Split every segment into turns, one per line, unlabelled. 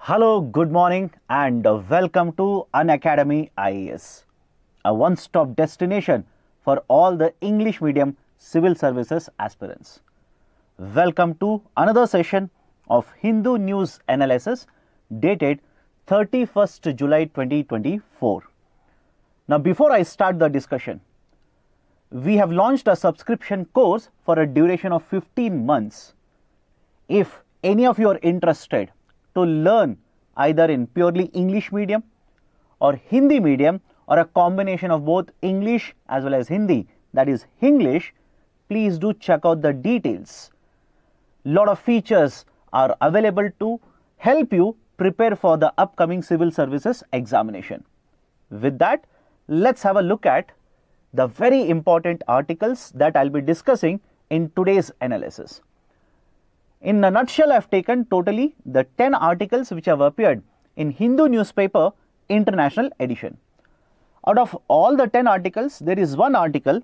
Hello, good morning, and welcome to Unacademy IAS, a one-stop destination for all the English medium civil services aspirants. Welcome to another session of Hindu News Analysis dated 31st July 2024. Now, before I start the discussion, we have launched a subscription course for a duration of 15 months. If any of you are interested to learn either in purely English medium or Hindi medium or a combination of both English as well as Hindi, that is Hinglish, please do check out the details. Lot of features are available to help you prepare for the upcoming civil services examination. With that, let's have a look at the very important articles that I'll be discussing in today's analysis. In a nutshell, I've taken totally the 10 articles which have appeared in Hindu newspaper international edition. Out of all the 10 articles, there is one article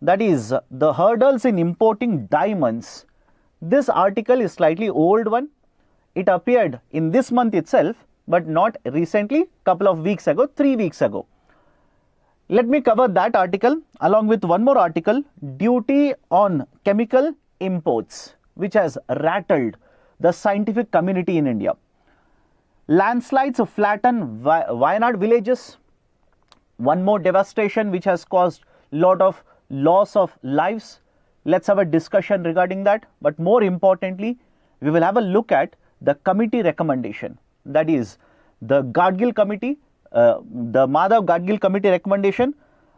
that is the hurdles in importing diamonds. This article is slightly old one. It appeared in this month itself, but not recently, couple of weeks ago, 3 weeks ago. Let me cover that article along with one more article, duty on chemical imports, which has rattled the scientific community in India. Landslides flatten Wayanad villages. One more devastation which has caused lot of loss of lives. Let's have a discussion regarding that. But more importantly, we will have a look at the committee recommendation. That is the Gadgil committee, the Madhav Gadgil committee recommendation.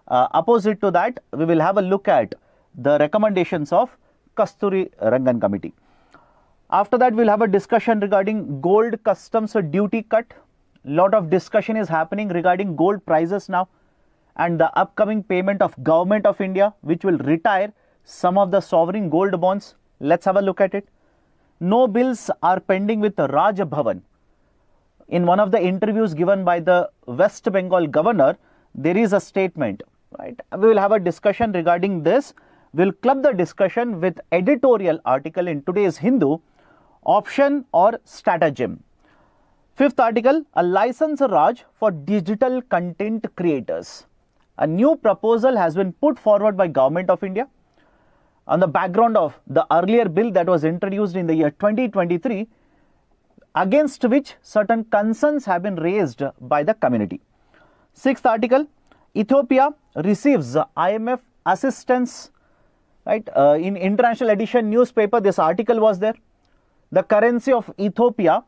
Opposite to that, we will have a look at the recommendations of Kasturi Rangan committee. After that, we'll have a discussion regarding gold customs duty cut. Lot of discussion is happening regarding gold prices now and the upcoming payment of Government of India, which will retire some of the sovereign gold bonds. Let's have a look at it. No bills are pending with Raj Bhavan. In one of the interviews given by the West Bengal governor, there is a statement, right? We will have a discussion regarding this. We'll club the discussion with editorial article in today's Hindu, option or stratagem. Fifth article, a license Raj for digital content creators. A new proposal has been put forward by Government of India on the background of the earlier bill that was introduced in the year 2023, against which certain concerns have been raised by the community. Sixth article, Ethiopia receives IMF assistance. Right, in international edition newspaper, this article was there. The currency of Ethiopia,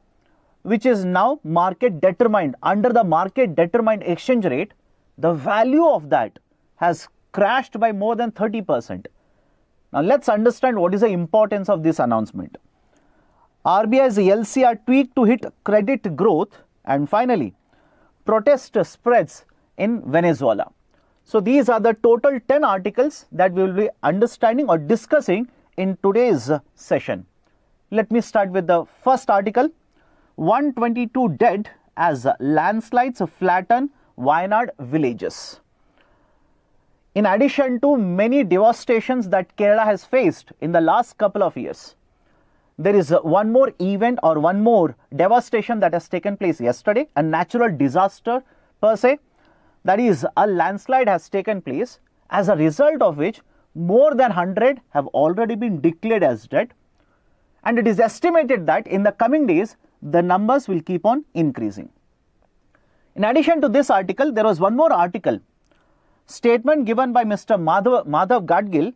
which is now market determined, under the market determined exchange rate, the value of that has crashed by more than 30%. Now let's understand what is the importance of this announcement. RBIs LCR tweaked to hit credit growth, and finally, protest spreads in Venezuela. So these are the total 10 articles that we will be understanding or discussing in today's session. Let me start with the first article. 122 dead as landslides flatten Wayanad villages. In addition to many devastations that Kerala has faced in the last couple of years, there is one more event or one more devastation that has taken place yesterday, a natural disaster per se. That is, a landslide has taken place, as a result of which more than 100 have already been declared as dead. And it is estimated that in the coming days, the numbers will keep on increasing. In addition to this article, there was one more article, statement given by Mr. Madhav Gadgil,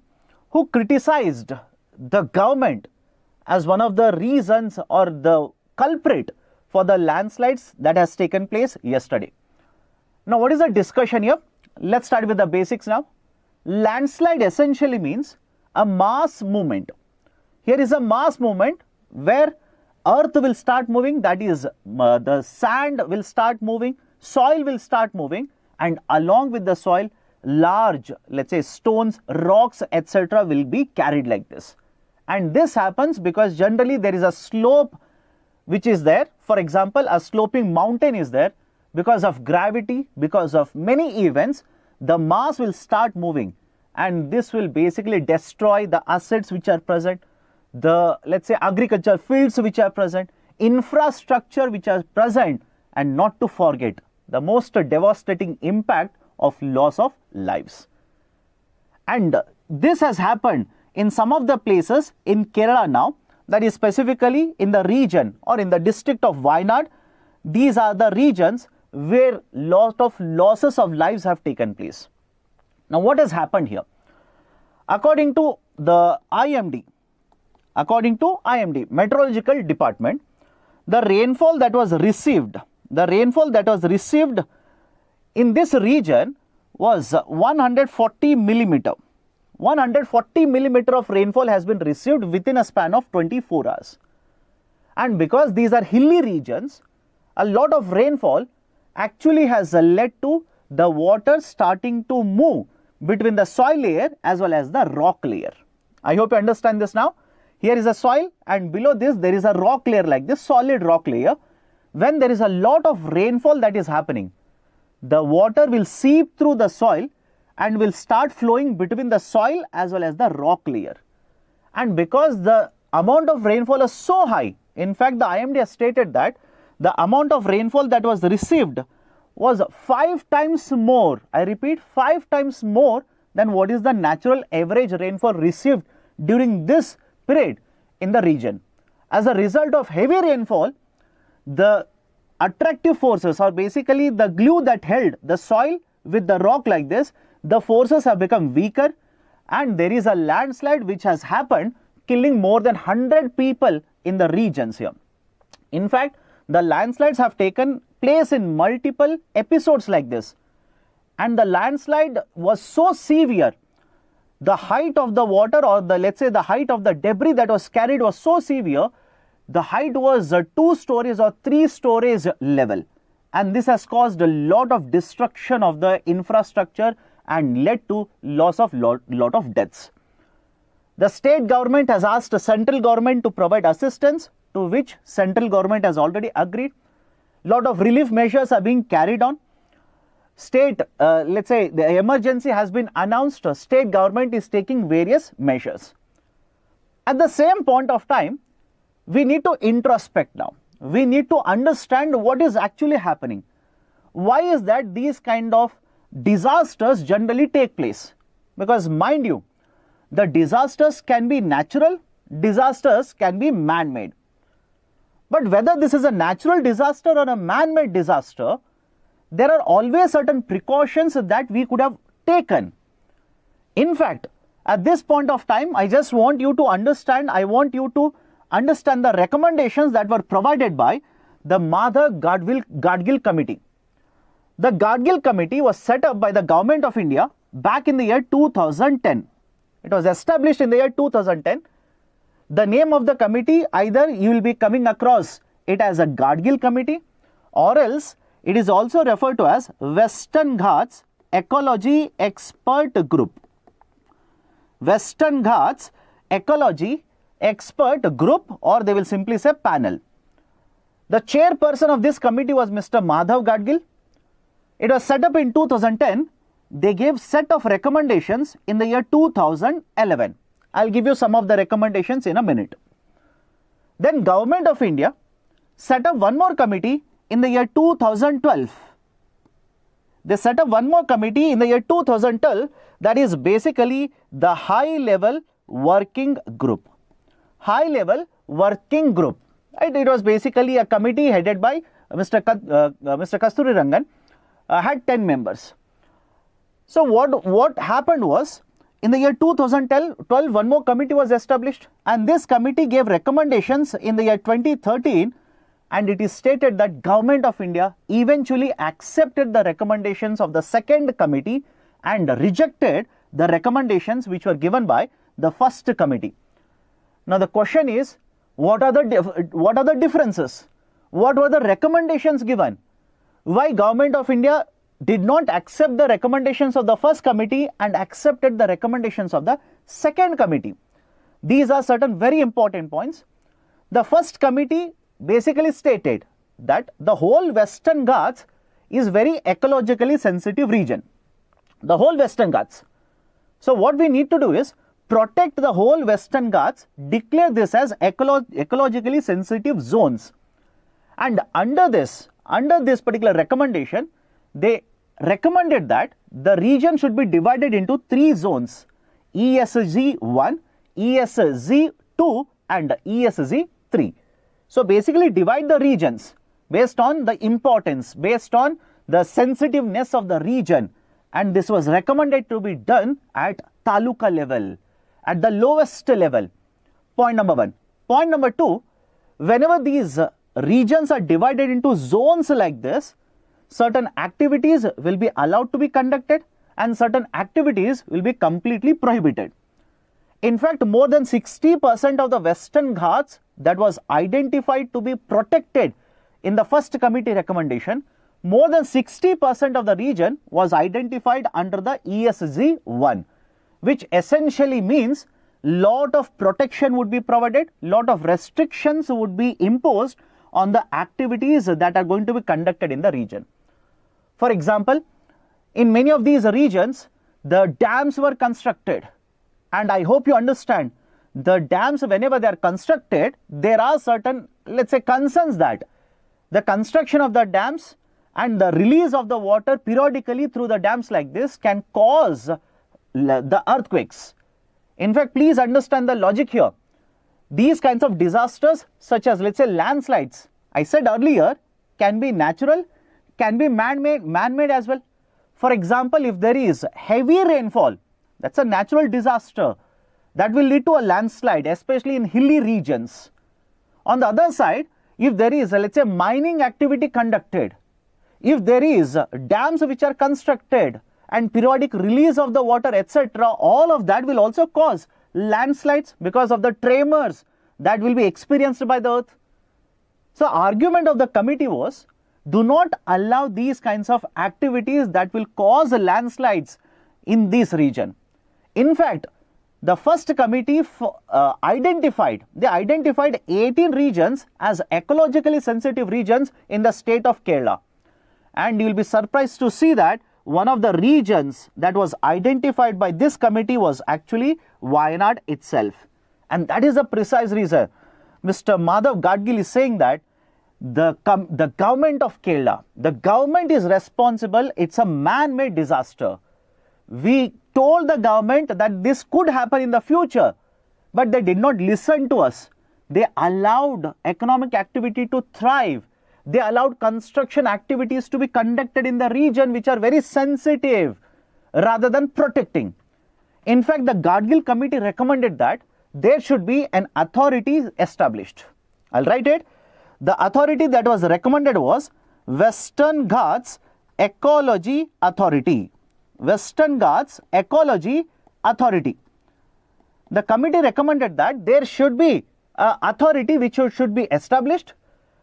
who criticized the government as one of the reasons or the culprit for the landslides that has taken place yesterday. Now, what is the discussion here? Let's start with the basics now. Landslide essentially means a mass movement. Here is a mass movement where earth will start moving, that is, the sand will start moving, soil will start moving, and along with the soil, large, let's say, stones, rocks, etc. will be carried like this. And this happens because generally there is a slope which is there. For example, a sloping mountain is there. Because of gravity, because of many events, the mass will start moving, and this will basically destroy the assets which are present, the, let's say, agriculture fields which are present. infrastructure which are present, and not to forget the most devastating impact of loss of lives. And this has happened in some of the places in Kerala now, that is specifically in the region or in the district of Wayanad. These are the regions where lot of losses of lives have taken place. Now what has happened here? According to the IMD, Meteorological Department, the rainfall that was received in this region was 140 millimeter. 140 millimeter of rainfall has been received within a span of 24 hours. And because these are hilly regions, a lot of rainfall actually has led to the water starting to move between the soil layer as well as the rock layer. I hope you understand this now. Here is a soil, and below this there is a rock layer like this, solid rock layer. When there is a lot of rainfall that is happening, the water will seep through the soil and will start flowing between the soil as well as the rock layer. And because the amount of rainfall is so high, in fact the IMD has stated that the amount of rainfall that was received was 5 times more, I repeat 5 times more than what is the natural average rainfall received during this period in the region. As a result of heavy rainfall, the attractive forces, or basically the glue that held the soil with the rock like this, the forces have become weaker, and there is a landslide which has happened, killing more than 100 people in the regions here. In fact, the landslides have taken place in multiple episodes like this, and the landslide was so severe, the height of the water, or the, let's say, the height of the debris that was carried was so severe, the height was 2 stories or 3 stories level, and this has caused a lot of destruction of the infrastructure and led to loss of lot of deaths. The state government has asked the central government to provide assistance, to which central government has already agreed. Lot of relief measures are being carried on. State, let's say the emergency has been announced, state government is taking various measures. At the same point of time, we need to introspect now. We need to understand what is actually happening. Why is that these kind of disasters generally take place? Because mind you, the disasters can be natural, disasters can be man-made. But whether this is a natural disaster or a man-made disaster, there are always certain precautions that we could have taken. In fact, at this point of time, I just want you to understand, the recommendations that were provided by the Madhav Gadgil Committee. The Gadgil Committee was set up by the Government of India back in the year 2010. It was established in the year 2010. The name of the committee, either you will be coming across it as a Gadgil Committee, or else it is also referred to as Western Ghats Ecology Expert Group. Western Ghats Ecology Expert Group, or they will simply say panel. The chairperson of this committee was Mr. Madhav Gadgil. It was set up in 2010. They gave set of recommendations in the year 2011. I'll give you some of the recommendations in a minute. Then Government of India set up one more committee in the year 2012. They set up one more committee in the year 2012, that is basically the High Level Working Group. High Level Working Group. Right? It was basically a committee headed by Mr. Kasturi Rangan, had 10 members. So what happened was, in the year 2012, one more committee was established, and this committee gave recommendations in the year 2013, and it is stated that Government of India eventually accepted the recommendations of the second committee and rejected the recommendations which were given by the first committee. Now the question is, what are the differences? What were the recommendations given? Why Government of India did not accept the recommendations of the first committee and accepted the recommendations of the second committee? These are certain very important points. The first committee basically stated that the whole Western Ghats is very ecologically sensitive region. The whole Western Ghats. So what we need to do is protect the whole Western Ghats, declare this as ecologically sensitive zones. And under this particular recommendation, they recommended that the region should be divided into 3 zones: ESZ1, ESZ2 and ESZ3. So basically divide the regions based on the importance, based on the sensitiveness of the region, and this was recommended to be done at taluka level, at the lowest level. Point number 1. Point number 2, whenever these regions are divided into zones like this, certain activities will be allowed to be conducted and certain activities will be completely prohibited. In fact, more than 60% of the Western Ghats that was identified to be protected in the first committee recommendation, more than 60% of the region was identified under the ESZ1, which essentially means lot of protection would be provided, lot of restrictions would be imposed on the activities that are going to be conducted in the region. For example, in many of these regions, the dams were constructed, and I hope you understand, the dams, whenever they are constructed, there are certain, let's say, concerns that the construction of the dams and the release of the water periodically through the dams like this can cause the earthquakes. In fact, please understand the logic here. These kinds of disasters, such as, let's say, landslides, I said earlier, can be natural, can be man-made as well. For example, if there is heavy rainfall, that's a natural disaster that will lead to a landslide, especially in hilly regions. On the other side, if there is, let's say, mining activity conducted, if there is dams which are constructed and periodic release of the water, etc., all of that will also cause landslides because of the tremors that will be experienced by the earth. So, argument of the committee was, do not allow these kinds of activities that will cause landslides in this region. In fact, the first committee identified 18 regions as ecologically sensitive regions in the state of Kerala. And you will be surprised to see that one of the regions that was identified by this committee was actually Wayanad itself. And that is the precise reason Mr. Madhav Gadgil is saying that the government of Kerala, the government is responsible, it's a man-made disaster. We told the government that this could happen in the future, but they did not listen to us. They allowed economic activity to thrive. They allowed construction activities to be conducted in the region which are very sensitive rather than protecting. In fact, the Gadgil committee recommended that there should be an authority established. I'll write it. The authority that was recommended was Western Ghats Ecology Authority. Western Ghats Ecology Authority. The committee recommended that there should be an authority which should be established,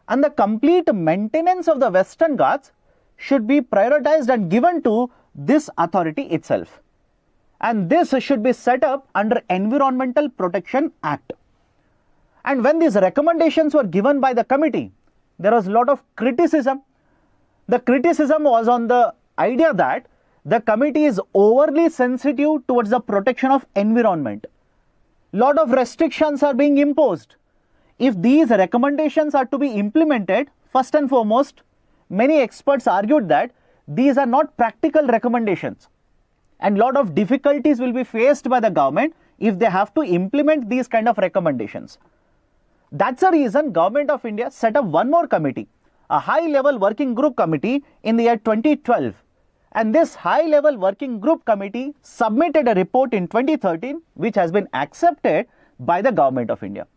and the complete maintenance of the Western Ghats should be prioritized and given to this authority itself. And this should be set up under Environmental Protection Act. And when these recommendations were given by the committee, there was a lot of criticism. The criticism was on the idea that the committee is overly sensitive towards the protection of environment. Lot of restrictions are being imposed. If these recommendations are to be implemented, first and foremost, many experts argued that these are not practical recommendations, and lot of difficulties will be faced by the government if they have to implement these kind of recommendations. That's the reason Government of India set up one more committee, a high-level working group committee in the year 2012. And this high-level working group committee submitted a report in 2013 which has been accepted by the Government of India.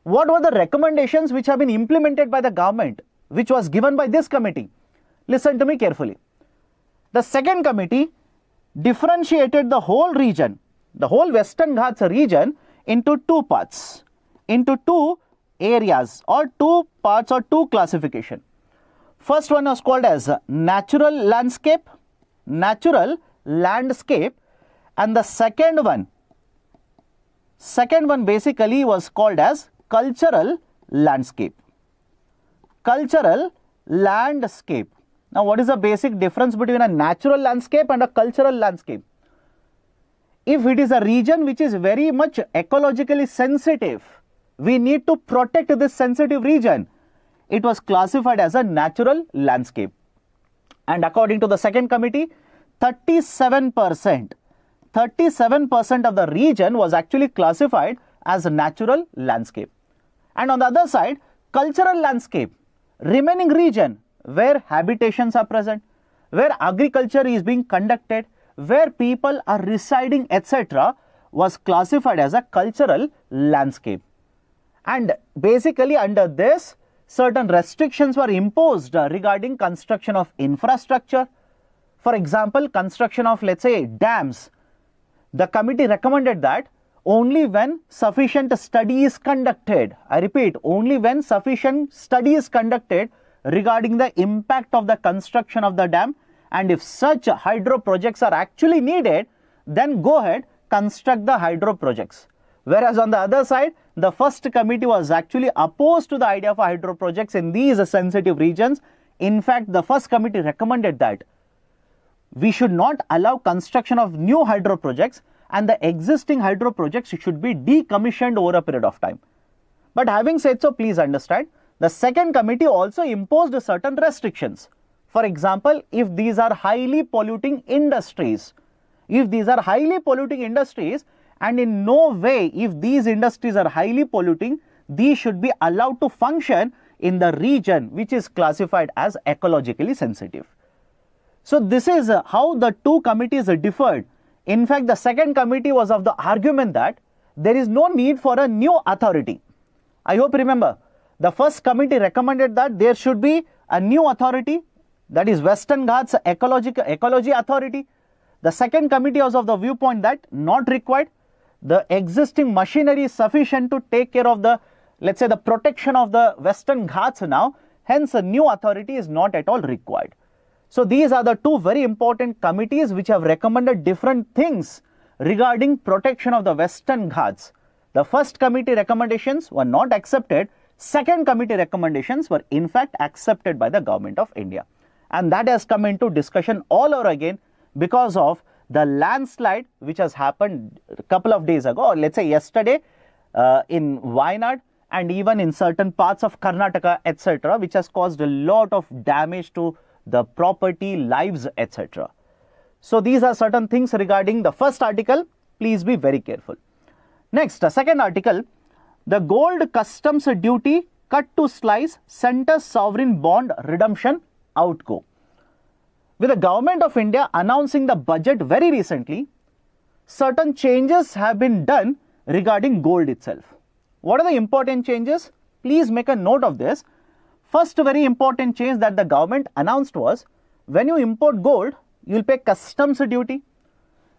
What were the recommendations which have been implemented by the government, which was given by this committee? Listen to me carefully. The second committee differentiated the whole region, the whole Western Ghats region, into two parts, into two areas or two parts or two classification. First one was called as natural landscape, and the second one basically was called as cultural landscape. Cultural landscape. Now, what is the basic difference between a natural landscape and a cultural landscape? If it is a region which is very much ecologically sensitive, we need to protect this sensitive region. it was classified as a natural landscape. And according to the second committee, 37% of the region was actually classified as a natural landscape. And on the other side, cultural landscape, remaining region where habitations are present, where agriculture is being conducted, where people are residing, etc., was classified as a cultural landscape. And basically under this, certain restrictions were imposed regarding construction of infrastructure. For example, construction of, let's say, dams. The committee recommended that only when sufficient study is conducted, I repeat, only when sufficient study is conducted regarding the impact of the construction of the dam, and if such hydro projects are actually needed, then go ahead, construct the hydro projects. Whereas on the other side, the first committee was actually opposed to the idea of hydro projects in these sensitive regions. In fact, the first committee recommended that we should not allow construction of new hydro projects, and the existing hydro projects should be decommissioned over a period of time. But having said so, please understand, the second committee also imposed certain restrictions. For example, if these are highly polluting industries, and in no way, if these industries are highly polluting, these should be allowed to function in the region which is classified as ecologically sensitive. So this is how the two committees differed. In fact, the second committee was of the argument that there is no need for a new authority. I hope you remember, the first committee recommended that there should be a new authority, that is Western Ghats Ecology Authority. The second committee was of the viewpoint that not required. The existing machinery is sufficient to take care of the, let's say, the protection of the Western Ghats now. Hence, a new authority is not at all required. So these are the two very important committees which have recommended different things regarding protection of the Western Ghats. The first committee recommendations were not accepted. Second committee recommendations were in fact accepted by the Government of India. And that has come into discussion all over again because of the landslide which has happened a couple of days ago, or let's say yesterday, in Wayanad and even in certain parts of Karnataka, etc., which has caused a lot of damage to the property, lives, etc. So these are certain things regarding the first article. Please be very careful. Next, the second article, the gold customs duty cut to slice center sovereign bond redemption outgo. With the Government of India announcing the budget very recently, certain changes have been done regarding gold itself. What are the important changes? Please make a note of this. First very important change that the government announced was, when you import gold, you will pay customs duty.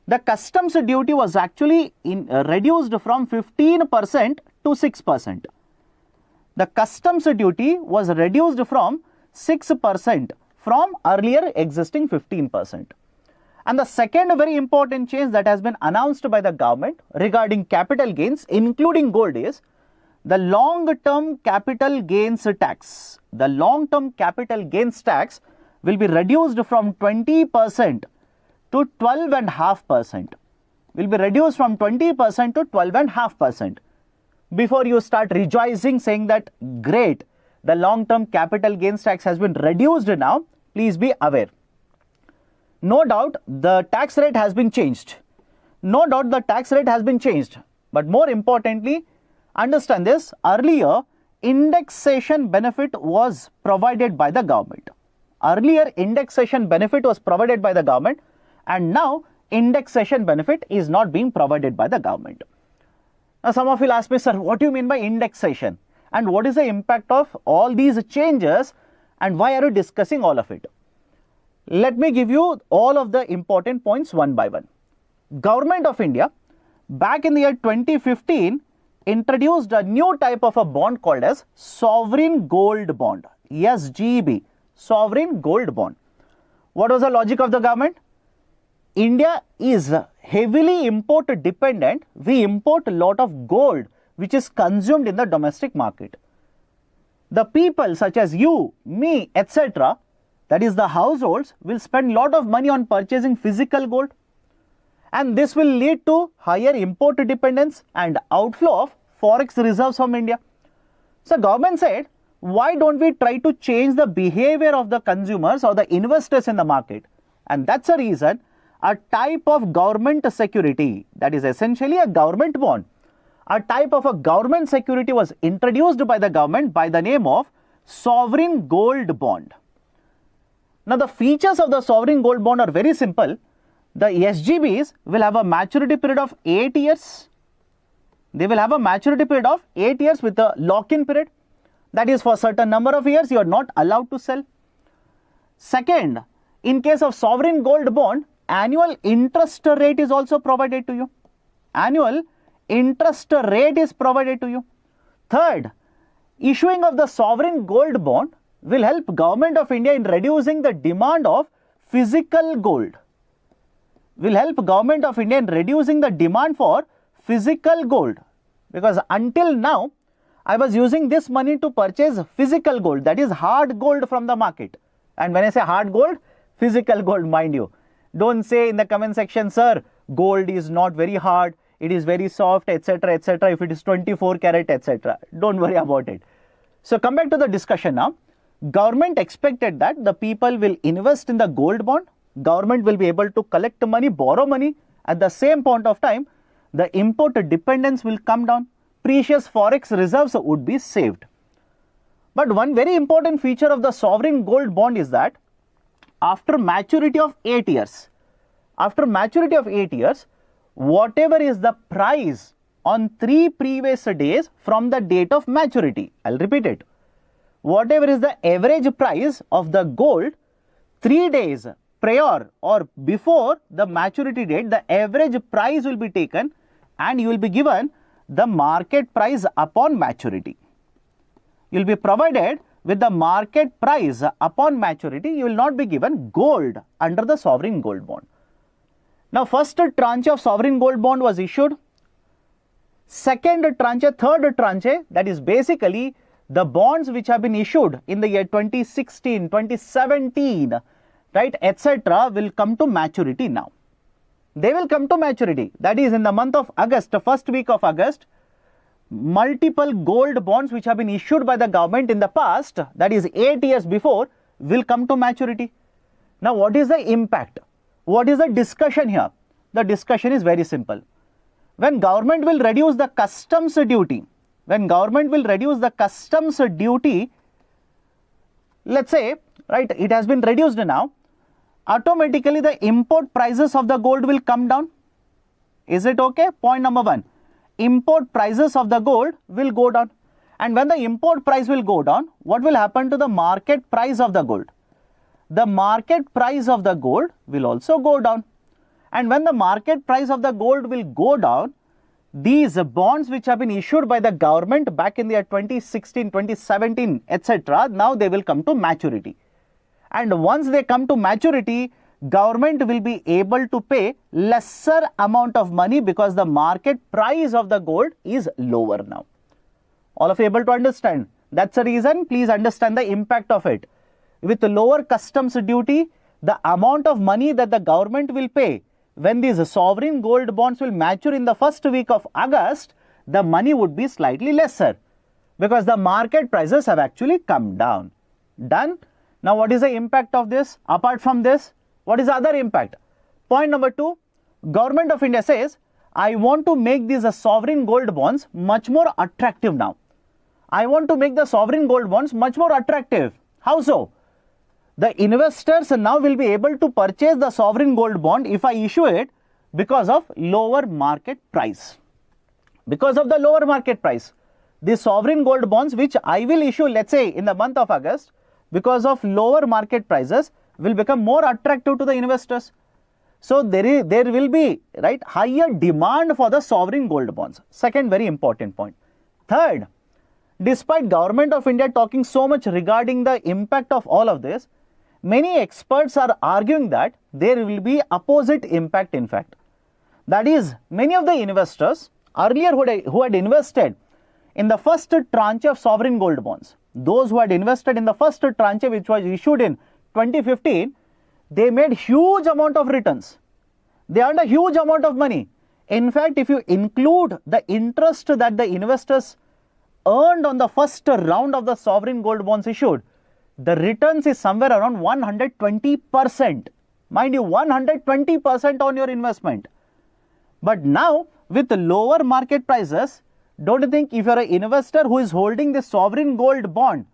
The customs duty was actually reduced from 15% to 6%. The customs duty was reduced from 6% from earlier existing 15%. And the second very important change that has been announced by the government regarding capital gains, including gold, is the long-term capital gains tax. The long-term capital gains tax will be reduced from 20% to 12.5%. Will be reduced from 20% to 12.5%. Before you start rejoicing saying that, great, the long-term capital gains tax has been reduced now, please be aware. No doubt the tax rate has been changed. No doubt the tax rate has been changed. But more importantly, understand this, earlier indexation benefit was provided by the government. Earlier indexation benefit was provided by the government, and now indexation benefit is not being provided by the government. Now some of you will ask me, sir, what do you mean by indexation? And what is the impact of all these changes, and why are you discussing all of it? Let me give you all of the important points one by one. Government of India, back in the year 2015, introduced a new type of a bond called as sovereign gold bond, SGB, sovereign gold bond. What was the logic of the government? India is heavily import dependent. We import a lot of gold which is consumed in the domestic market. The people such as you, me, etc., that is the households, will spend a lot of money on purchasing physical gold, and this will lead to higher import dependence and outflow of forex reserves from India. So government said, why don't we try to change the behavior of the consumers or the investors in the market? And that's the reason a type of government security, that is essentially a government bond, a type of a government security was introduced by the government by the name of sovereign gold bond. Now the features of the sovereign gold bond are very simple. The SGBs will have a maturity period of 8 years. They will have a maturity period of 8 years with a lock-in period. That is, for a certain number of years you are not allowed to sell. Second, in case of sovereign gold bond, annual interest rate is also provided to you. Annual interest rate is provided to you. Third, issuing of the sovereign gold bond will help Government of India in reducing the demand of physical gold. Will help Government of India in reducing the demand for physical gold, because until now I was using this money to purchase physical gold, that is hard gold from the market. And when I say hard gold, physical gold, mind you. Don't say in the comment section, sir, gold is not very hard, it is very soft, etc., etc., if it is 24 karat, etc. Don't worry about it. So come back to the discussion now. Government expected that the people will invest in the gold bond. Government will be able to collect money, borrow money. At the same point of time, the import dependence will come down. Precious forex reserves would be saved. But one very important feature of the sovereign gold bond is that after maturity of 8 years, whatever is the price on 3 previous days from the date of maturity, I'll repeat it. Whatever is the average price of the gold 3 days prior or before the maturity date, the average price will be taken and you will be given the market price upon maturity. You will be provided with the market price upon maturity. You will not be given gold under the sovereign gold bond. Now, first tranche of sovereign gold bond was issued. Second tranche, third tranche, that is basically the bonds which have been issued in the year 2016, 2017, right, etc., will come to maturity now. They will come to maturity. That is in the month of August, the first week of August, multiple gold bonds which have been issued by the government in the past, that is 8 years before, will come to maturity. Now, what is the impact? What is the discussion here? The discussion is very simple. When government will reduce the customs duty, let's say, right, it has been reduced now, automatically the import prices of the gold will come down. Is it okay? Point number one, import prices of the gold will go down. And when the import price will go down, what will happen to the market price of the gold? The market price of the gold will also go down. And when the market price of the gold will go down, these bonds which have been issued by the government back in the year 2016, 2017, etc., now they will come to maturity. And once they come to maturity, government will be able to pay lesser amount of money because the market price of the gold is lower now. All of you able to understand? That's the reason. Please understand the impact of it. With lower customs duty, the amount of money that the government will pay when these sovereign gold bonds will mature in the first week of August, the money would be slightly lesser because the market prices have actually come down. Done? Now, what is the impact of this? Apart from this, what is the other impact? Point number two, Government of India says, I want to make these sovereign gold bonds much more attractive now. I want to make the sovereign gold bonds much more attractive. How so? The investors now will be able to purchase the sovereign gold bond if I issue it because of lower market price. Because of the lower market price, the sovereign gold bonds which I will issue, let's say in the month of August, because of lower market prices will become more attractive to the investors. So there will be, right, higher demand for the sovereign gold bonds. Second very important point. Third, despite Government of India talking so much regarding the impact of all of this, many experts are arguing that there will be opposite impact in fact. That is, many of the investors earlier who had invested in the first tranche of sovereign gold bonds, those who had invested in the first tranche which was issued in 2015, they made huge amount of returns. They earned a huge amount of money. In fact, if you include the interest that the investors earned on the first round of the sovereign gold bonds issued, the returns is somewhere around 120%. Mind you, 120% on your investment. But now, with lower market prices, don't you think if you're an investor who is holding this sovereign gold bond,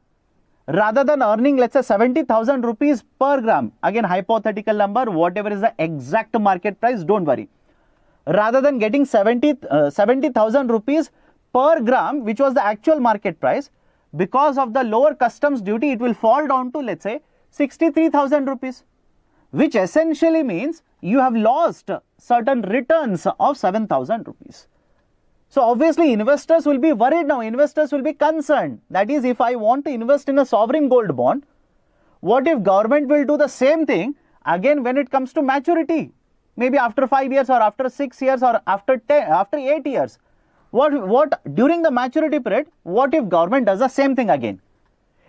rather than earning, let's say, 70,000 rupees per gram, again, hypothetical number, whatever is the exact market price, don't worry. Rather than getting 70,000 rupees per gram, which was the actual market price, because of the lower customs duty, it will fall down to, let's say, 63,000 rupees, which essentially means you have lost certain returns of 7,000 rupees. So obviously investors will be worried now, investors will be concerned. That is, if I want to invest in a sovereign gold bond, what if government will do the same thing again when it comes to maturity? Maybe after 5 years or after 6 years or after 8 years. What during the maturity period, what if government does the same thing again?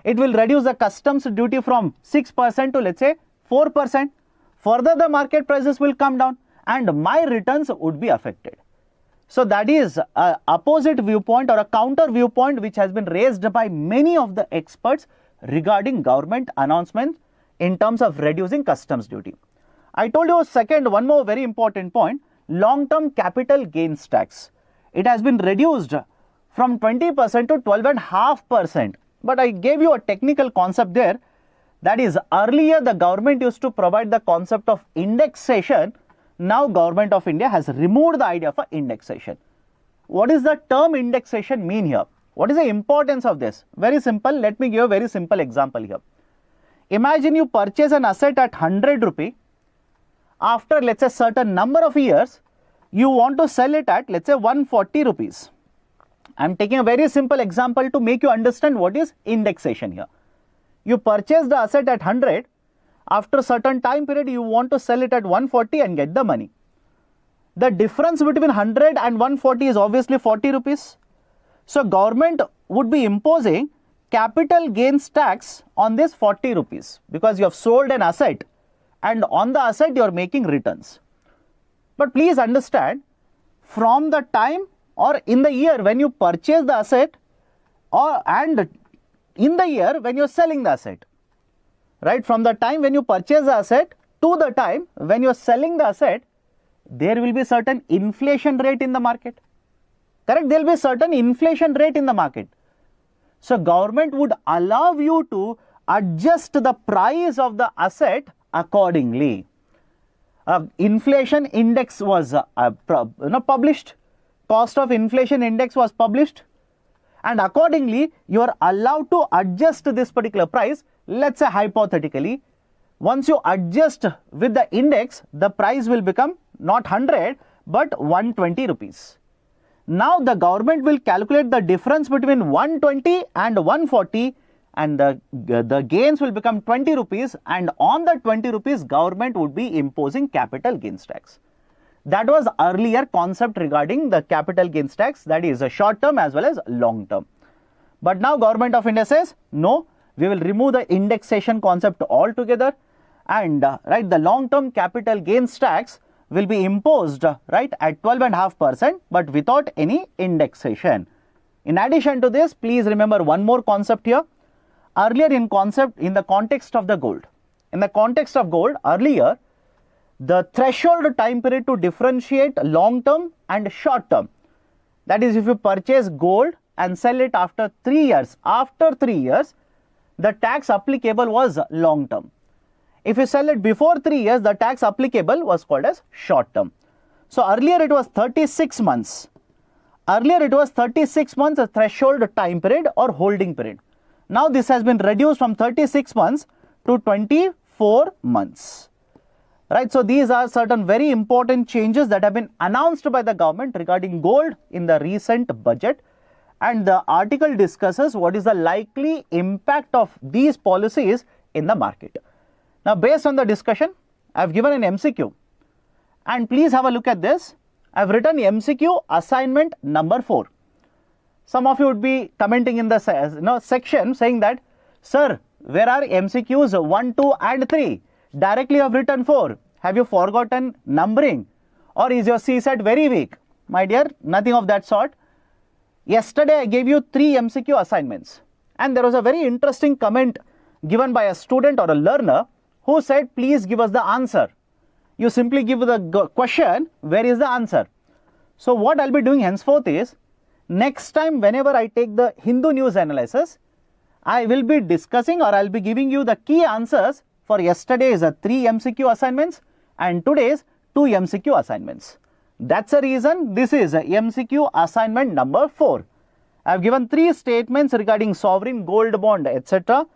It will reduce the customs duty from 6% to, let's say, 4%. Further, the market prices will come down and my returns would be affected. So that is an opposite viewpoint or a counter viewpoint which has been raised by many of the experts regarding government announcement in terms of reducing customs duty. I told you one more very important point, long-term capital gains tax. It has been reduced from 20% to 12.5%. But I gave you a technical concept there. That is, earlier the government used to provide the concept of indexation. Now Government of India has removed the idea of indexation. What is the term indexation mean here? What is the importance of this? Very simple. Let me give a very simple example here. Imagine you purchase an asset at 100 rupee. After, let's say, certain number of years, you want to sell it at, let's say, 140 rupees. I'm taking a very simple example to make you understand what is indexation here. You purchase the asset at 100. After a certain time period, you want to sell it at 140 and get the money. The difference between 100 and 140 is obviously 40 rupees. So government would be imposing capital gains tax on this 40 rupees because you have sold an asset and on the asset you are making returns. But please understand, from the time or in the year when you purchase the asset and in the year when you are selling the asset, right, from the time when you purchase the asset to the time when you are selling the asset, there will be certain inflation rate in the market. Correct? There will be certain inflation rate in the market. So government would allow you to adjust the price of the asset accordingly. Inflation index was published. Cost of inflation index was published. And accordingly, you are allowed to adjust this particular price. Let's say hypothetically, once you adjust with the index, the price will become not 100 but 120 rupees. Now the government will calculate the difference between 120 and 140 and the gains will become 20 rupees, and on the 20 rupees government would be imposing capital gains tax. That was earlier concept regarding the capital gains tax, that is a short term as well as long term. But now Government of India says, no, we will remove the indexation concept altogether, and the long term capital gains tax will be imposed at 12.5% but without any indexation. In addition to this, please remember one more concept here. Earlier in the context of the gold. In the context of gold, earlier, the threshold time period to differentiate long term and short term. That is, if you purchase gold and sell it after 3 years, the tax applicable was long term. If you sell it before 3 years, the tax applicable was called as short term. So earlier it was 36 months. Earlier it was 36 months a threshold time period or holding period. Now this has been reduced from 36 months to 24 months. Right, so these are certain very important changes that have been announced by the government regarding gold in the recent budget, and the article discusses what is the likely impact of these policies in the market. Now based on the discussion, I have given an MCQ, and please have a look at this. I have written MCQ assignment number 4. Some of you would be commenting in the section saying that, sir, where are MCQs 1, 2 and 3? Directly you have written 4. Have you forgotten numbering? Or is your CSAT very weak? My dear, nothing of that sort. Yesterday I gave you 3 MCQ assignments, and there was a very interesting comment given by a student or a learner who said, please give us the answer. You simply give the question, where is the answer? So what I'll be doing henceforth is, next time whenever I take the Hindu news analysis, I will be discussing or I'll be giving you the key answers for yesterday's 3 MCQ assignments and today's 2 MCQ assignments. That's the reason this is MCQ assignment number 4. I have given 3 statements regarding sovereign gold bond, etc.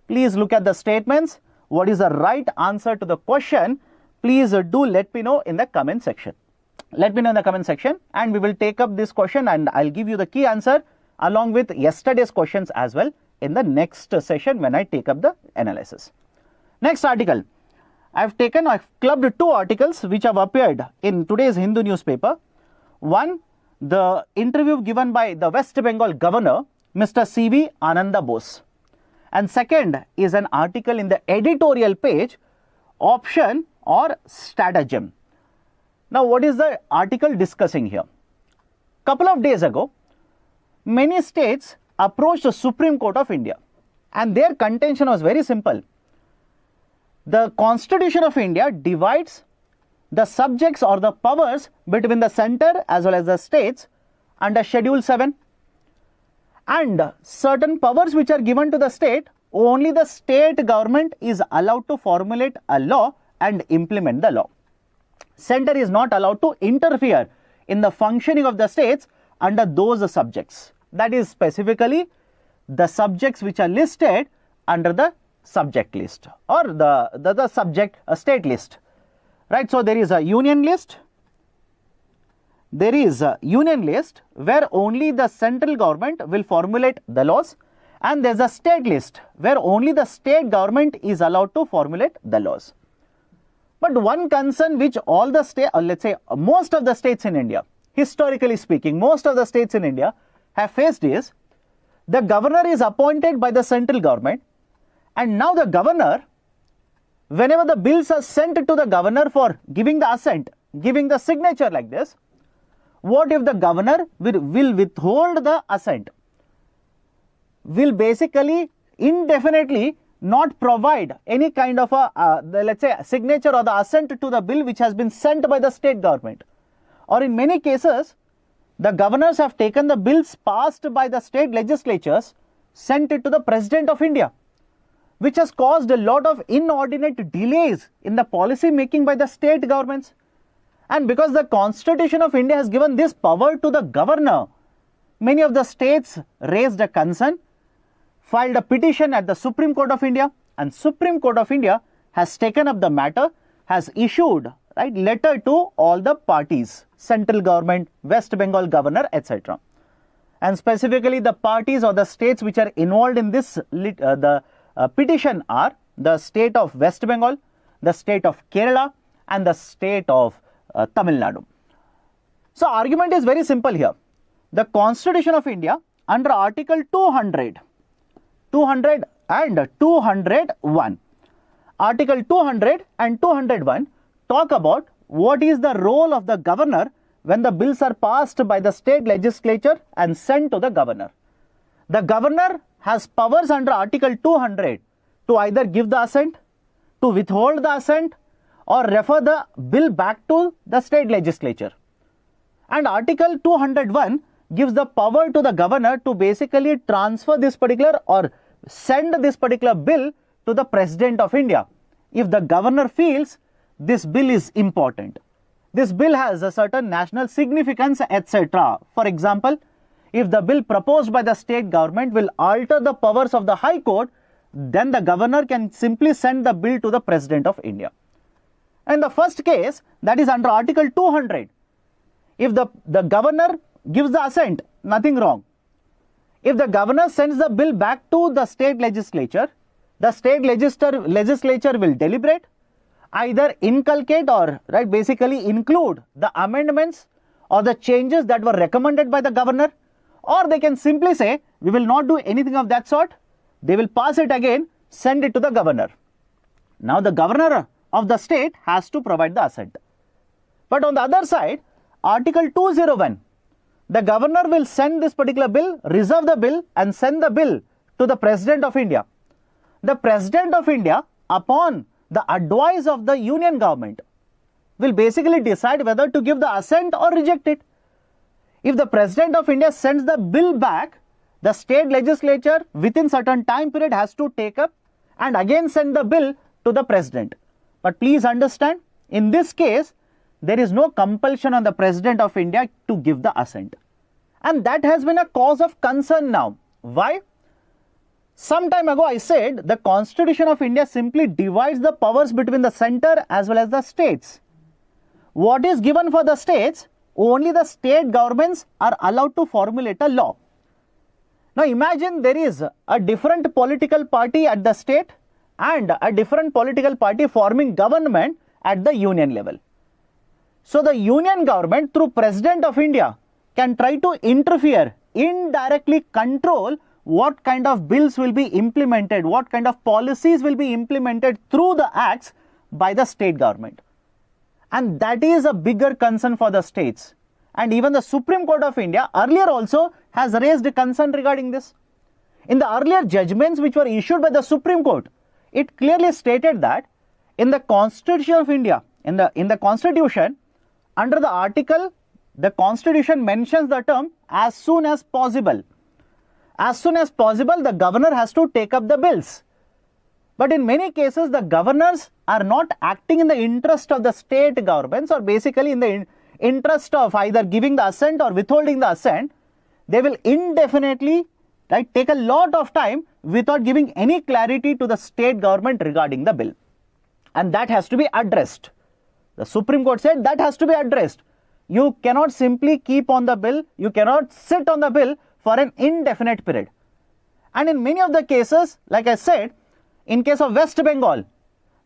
Please look at the statements. What is the right answer to the question? Please do let me know in the comment section. Let me know in the comment section, and we will take up this question and I'll give you the key answer along with yesterday's questions as well in the next session when I take up the analysis. Next article. I've clubbed 2 articles which have appeared in today's Hindu newspaper. One, the interview given by the West Bengal governor, Mr. C.V. Ananda Bose. And second is an article in the editorial page, option or stratagem. Now, what is the article discussing here? Couple of days ago, many states approached the Supreme Court of India, and their contention was very simple. The Constitution of India divides the subjects or the powers between the center as well as the states under Schedule 7, and certain powers which are given to the state, only the state government is allowed to formulate a law and implement the law. Center is not allowed to interfere in the functioning of the states under those subjects. That is specifically the subjects which are listed under the subject list or the subject state list, right? So there is a union list. There is a union list where only the central government will formulate the laws, and there's a state list where only the state government is allowed to formulate the laws. But one concern which all the states, let's say most of the states in India, historically speaking, most of the states in India have faced is, the governor is appointed by the central government, and now the governor, whenever the bills are sent to the governor for giving the assent, giving the signature like this, what if the governor will withhold the assent, will basically indefinitely not provide any kind of a, let's say, signature or the assent to the bill which has been sent by the state government. Or in many cases, the governors have taken the bills passed by the state legislatures, sent it to the President of India, which has caused a lot of inordinate delays in the policy making by the state governments. And because the Constitution of India has given this power to the governor, many of the states raised a concern, filed a petition at the Supreme Court of India, and Supreme Court of India has taken up the matter, has issued letter to all the parties, central government, West Bengal governor, etc. And specifically the parties or the states which are involved in this petition are the state of West Bengal, the state of Kerala, and the state of Tamil Nadu. So argument is very simple here. The Constitution of India under Article 200 and 201. Article 200 and 201 talk about what is the role of the governor when the bills are passed by the state legislature and sent to the governor. The governor has powers under Article 200 to either give the assent, to withhold the assent, or refer the bill back to the state legislature. And Article 201 gives the power to the governor to basically transfer this particular or send this particular bill to the President of India if the governor feels this bill is important. This bill has a certain national significance, etc. For example, if the bill proposed by the state government will alter the powers of the High Court, then the governor can simply send the bill to the President of India. In the first case, that is under Article 200, if the governor gives the assent, nothing wrong. If the governor sends the bill back to the state legislature, the state legislature will deliberate, either inculcate or basically include the amendments or the changes that were recommended by the governor, or they can simply say, we will not do anything of that sort. They will pass it again, send it to the governor. Now the governor of the state has to provide the assent. But on the other side, Article 201 the governor will send this particular bill, reserve the bill and send the bill to the President of India. The President of India, upon the advice of the union government, will basically decide whether to give the assent or reject it. If the President of India sends the bill back, the state legislature within certain time period has to take up and again send the bill to the President. But please understand, in this case, there is no compulsion on the President of India to give the assent. And that has been a cause of concern now. Why? Some time ago I said the Constitution of India simply divides the powers between the center as well as the states. What is given for the states, only the state governments are allowed to formulate a law. Now imagine there is a different political party at the state and a different political party forming government at the union level. So the union government through President of India can try to interfere, indirectly control what kind of bills will be implemented, what kind of policies will be implemented through the acts by the state government. And that is a bigger concern for the states. And even the Supreme Court of India earlier also has raised a concern regarding this. In the earlier judgments which were issued by the Supreme Court, it clearly stated that in the Constitution of India, in the Constitution, under the article, the Constitution mentions the term as soon as possible. As soon as possible, the governor has to take up the bills. But in many cases, the governors are not acting in the interest of the state governments or basically in the interest of either giving the assent or withholding the assent. They will indefinitely take a lot of time without giving any clarity to the state government regarding the bill. And that has to be addressed. The Supreme Court said that has to be addressed. You cannot simply keep on the bill. You cannot sit on the bill for an indefinite period. And in many of the cases, like I said, in case of West Bengal,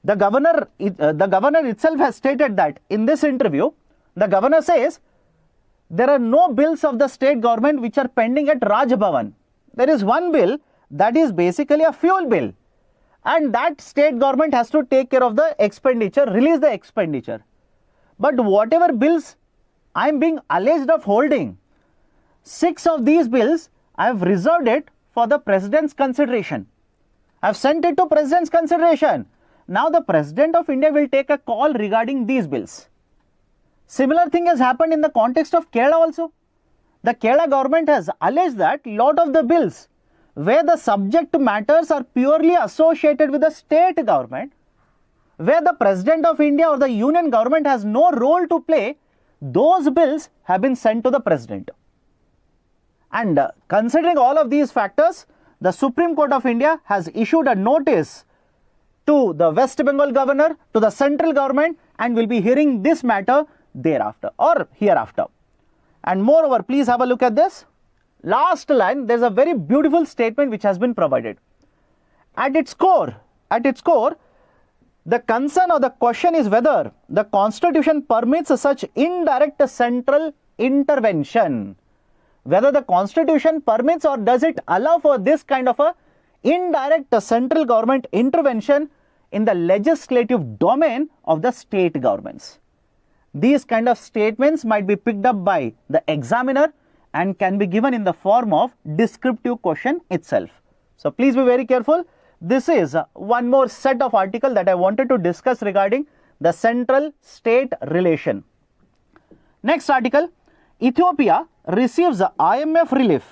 the governor itself has stated that in this interview, the governor says, there are no bills of the state government which are pending at Raj Bhavan. There is one bill that is basically a fuel bill. And that state government has to take care of the expenditure, release the expenditure. But whatever bills I am being alleged of holding, 6 of these bills, I have reserved it for the President's consideration. I have sent it to President's consideration. Now the President of India will take a call regarding these bills. Similar thing has happened in the context of Kerala also. The Kerala government has alleged that lot of the bills where the subject matters are purely associated with the state government, where the President of India or the union government has no role to play, those bills have been sent to the President. And considering all of these factors, the Supreme Court of India has issued a notice to the West Bengal governor, to the central government, and will be hearing this matter thereafter or hereafter. And moreover, please have a look at this. Last line, there is a very beautiful statement which has been provided. At its core, the concern or the question is whether the Constitution permits such indirect central intervention. Whether the Constitution permits or does it allow for this kind of a indirect central government intervention in the legislative domain of the state governments. These kind of statements might be picked up by the examiner and can be given in the form of descriptive question itself. So please be very careful. This is one more set of article that I wanted to discuss regarding the central-state relation. Next article, Ethiopia receives IMF relief.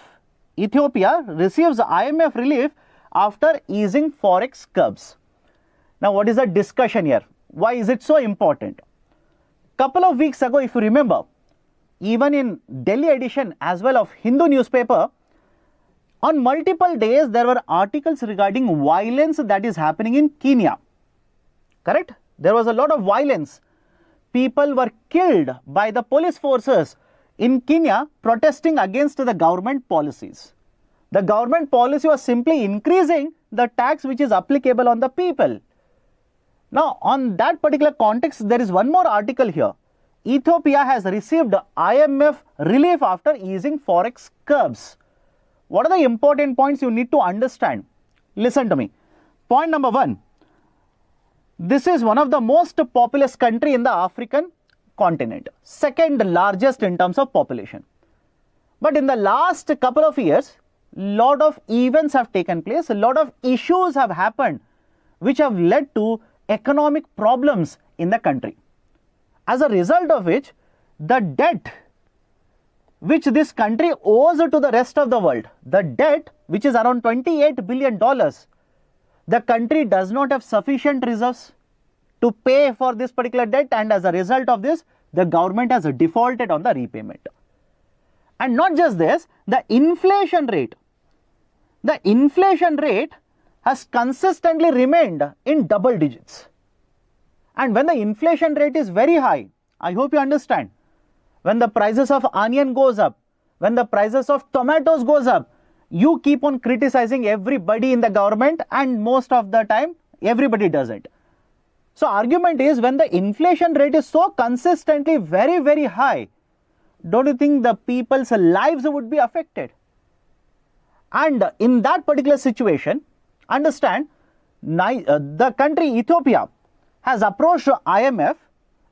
Ethiopia receives IMF relief after easing forex curbs. Now what is the discussion here? Why is it so important? Couple of weeks ago, if you remember, even in Delhi edition as well of Hindu newspaper, on multiple days there were articles regarding violence that is happening in Kenya. Correct? There was a lot of violence. People were killed by the police forces in Kenya protesting against the government policies. The government policy was simply increasing the tax which is applicable on the people. Now, on that particular context, there is one more article here. Ethiopia has received IMF relief after easing forex curbs. What are the important points you need to understand? Listen to me. Point number 1. This is one of the most populous country in the African continent. Second largest in terms of population. But in the last couple of years, lot of events have taken place, a lot of issues have happened which have led to economic problems in the country. As a result of which, the debt which this country owes to the rest of the world, the debt which is around $28 billion, the country does not have sufficient reserves to pay for this particular debt, and as a result of this, the government has defaulted on the repayment. And not just this, the inflation rate has consistently remained in double digits. And when the inflation rate is very high, I hope you understand, when the prices of onion goes up, when the prices of tomatoes goes up, you keep on criticizing everybody in the government, and most of the time everybody does it. So argument is, when the inflation rate is so consistently very, very high, don't you think the people's lives would be affected? And in that particular situation, understand, the country Ethiopia has approached IMF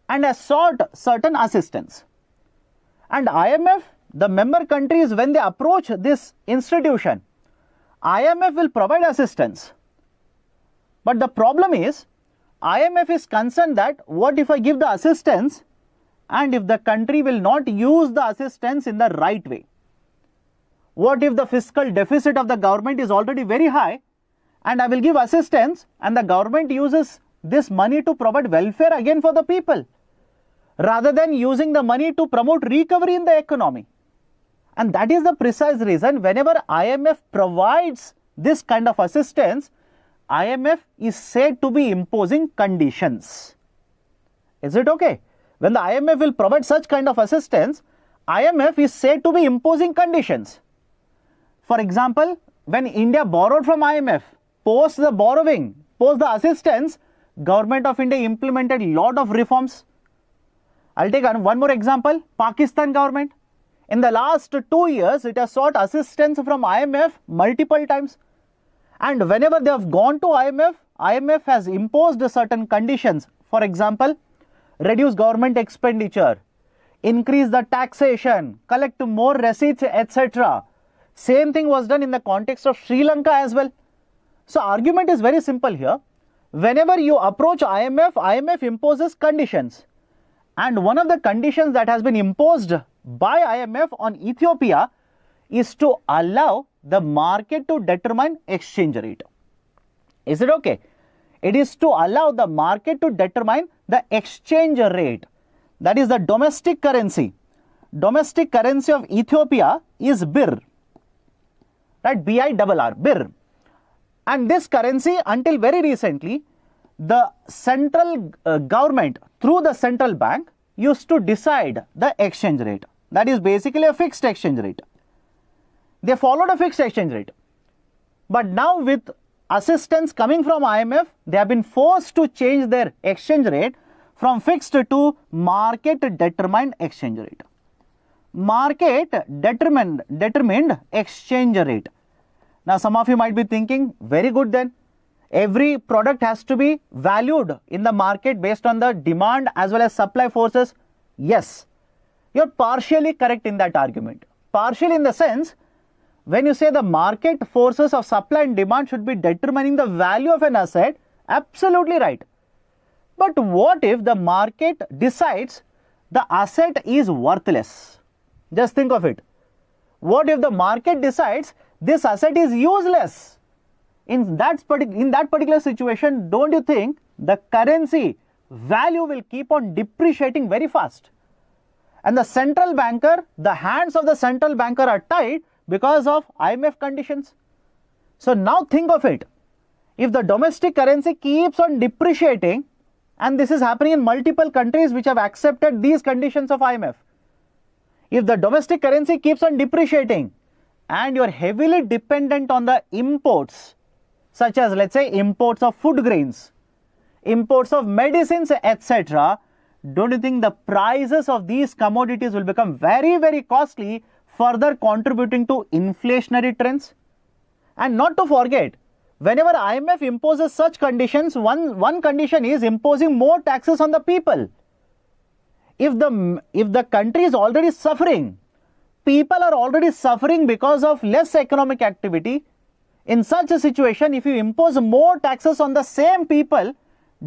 and has sought certain assistance. And IMF, the member countries, when they approach this institution, IMF will provide assistance. But the problem is, IMF is concerned that what if I give the assistance and if the country will not use the assistance in the right way? What if the fiscal deficit of the government is already very high and I will give assistance and the government uses this money to provide welfare again for the people, rather than using the money to promote recovery in the economy? And that is the precise reason whenever IMF provides this kind of assistance, IMF is said to be imposing conditions. Is it okay? When the IMF will provide such kind of assistance, IMF is said to be imposing conditions. For example, when India borrowed from IMF, post the borrowing, post the assistance, Government of India implemented lot of reforms. I'll take one more example, Pakistan government. In the last 2 years, it has sought assistance from IMF multiple times. And whenever they have gone to IMF, IMF has imposed certain conditions. For example, reduce government expenditure, increase the taxation, collect more receipts, etc. Same thing was done in the context of Sri Lanka as well. So argument is very simple here. Whenever you approach IMF, IMF imposes conditions. And one of the conditions that has been imposed by IMF on Ethiopia is to allow the market to determine exchange rate. Is it okay? It is to allow the market to determine the exchange rate. That is the domestic currency. Domestic currency of Ethiopia is birr. Right? B-I-R-R, birr. And this currency, until very recently, the central government through the central bank used to decide the exchange rate. That is basically a fixed exchange rate. They followed a fixed exchange rate. But now with assistance coming from IMF, they have been forced to change their exchange rate from fixed to market determined exchange rate. Market determined exchange rate. Now some of you might be thinking, very good then. Every product has to be valued in the market based on the demand as well as supply forces. Yes, you're partially correct in that argument. Partially in the sense, when you say the market forces of supply and demand should be determining the value of an asset, absolutely right. But what if the market decides the asset is worthless? Just think of it. What if the market decides this asset is useless? In that particular situation, don't you think the currency value will keep on depreciating very fast? And the central banker, the hands of the central banker are tied because of IMF conditions. So now think of it. If the domestic currency keeps on depreciating, and this is happening in multiple countries which have accepted these conditions of IMF. If the domestic currency keeps on depreciating and you are heavily dependent on the imports, such as let's say imports of food grains, imports of medicines, etc., don't you think the prices of these commodities will become very, very costly, further contributing to inflationary trends? And not to forget, whenever IMF imposes such conditions, one condition is imposing more taxes on the people. If the country is already suffering, people are already suffering because of less economic activity. In such a situation, if you impose more taxes on the same people,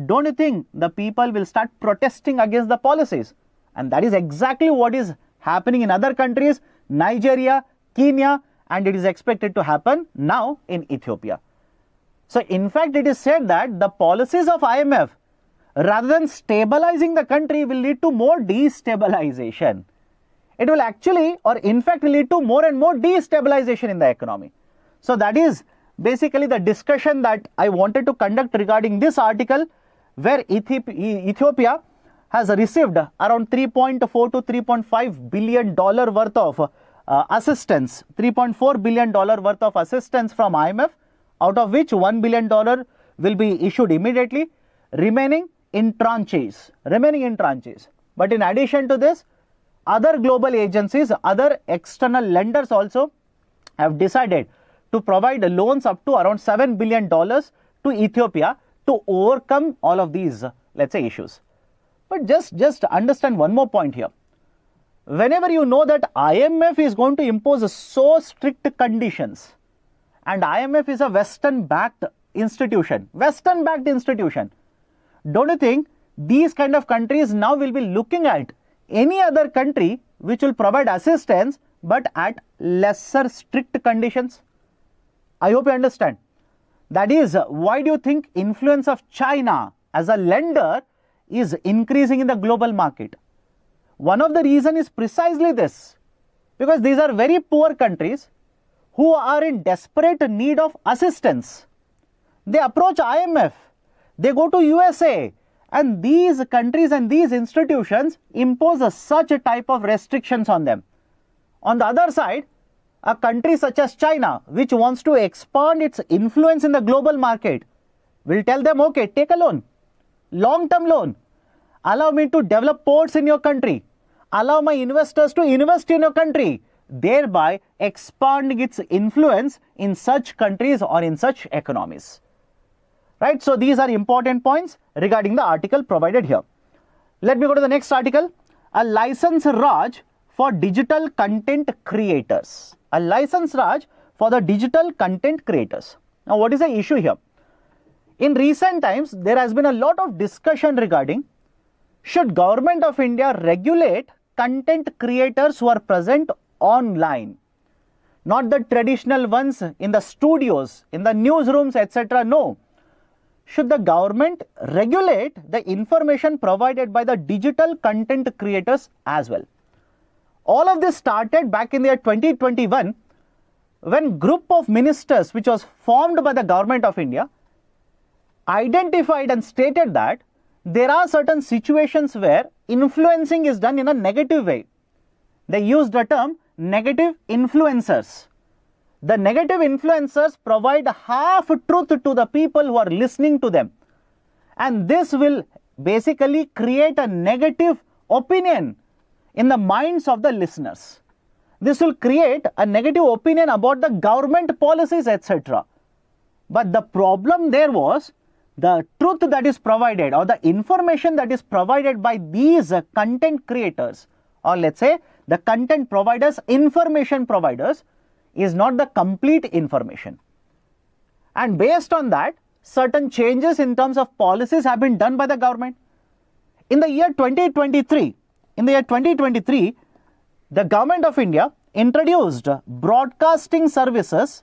don't you think the people will start protesting against the policies? And that is exactly what is happening in other countries, Nigeria, Kenya, and it is expected to happen now in Ethiopia. So in fact, it is said that the policies of IMF, rather than stabilizing the country, will lead to more destabilization. It will actually, or in fact, lead to more and more destabilization in the economy. So that is basically the discussion that I wanted to conduct regarding this article, where Ethiopia has received around $3.4 to $3.5 billion worth of assistance, $3.4 billion worth of assistance from IMF, out of which $1 billion will be issued immediately, remaining in tranches. But in addition to this, other global agencies, other external lenders also have decided to provide loans up to around $7 billion to Ethiopia to overcome all of these, let's say, issues. But just understand one more point here. Whenever you know that IMF is going to impose so strict conditions, and IMF is a Western-backed institution, don't you think these kind of countries now will be looking at any other country which will provide assistance but at lesser strict conditions? I hope you understand. That is, why do you think influence of China as a lender is increasing in the global market? One of the reasons is precisely this, because these are very poor countries who are in desperate need of assistance. They approach IMF, they go to USA, and these countries and these institutions impose such a type of restrictions on them. On the other side, a country such as China, which wants to expand its influence in the global market, will tell them, okay, take a loan, long-term loan, allow me to develop ports in your country, allow my investors to invest in your country, thereby expanding its influence in such countries or in such economies. Right? So these are important points regarding the article provided here. Let me go to the next article. A license Raj for digital content creators. A license Raj for the digital content creators. Now, what is the issue here? In recent times, there has been a lot of discussion regarding, should Government of India regulate content creators who are present online? Not the traditional ones in the studios, in the newsrooms, etc. No. Should the government regulate the information provided by the digital content creators as well? All of this started back in the year 2021, when group of ministers which was formed by the Government of India identified and stated that there are certain situations where influencing is done in a negative way. They used the term negative influencers. The negative influencers provide half truth to the people who are listening to them. And this will basically create a negative opinion in the minds of the listeners. This will create a negative opinion about the government policies, etc. But the problem there was the truth that is provided, or the information that is provided by these content creators, or let's say the content providers, information providers, is not the complete information. And based on that, certain changes in terms of policies have been done by the government. In the year 2023, the Government of India introduced Broadcasting Services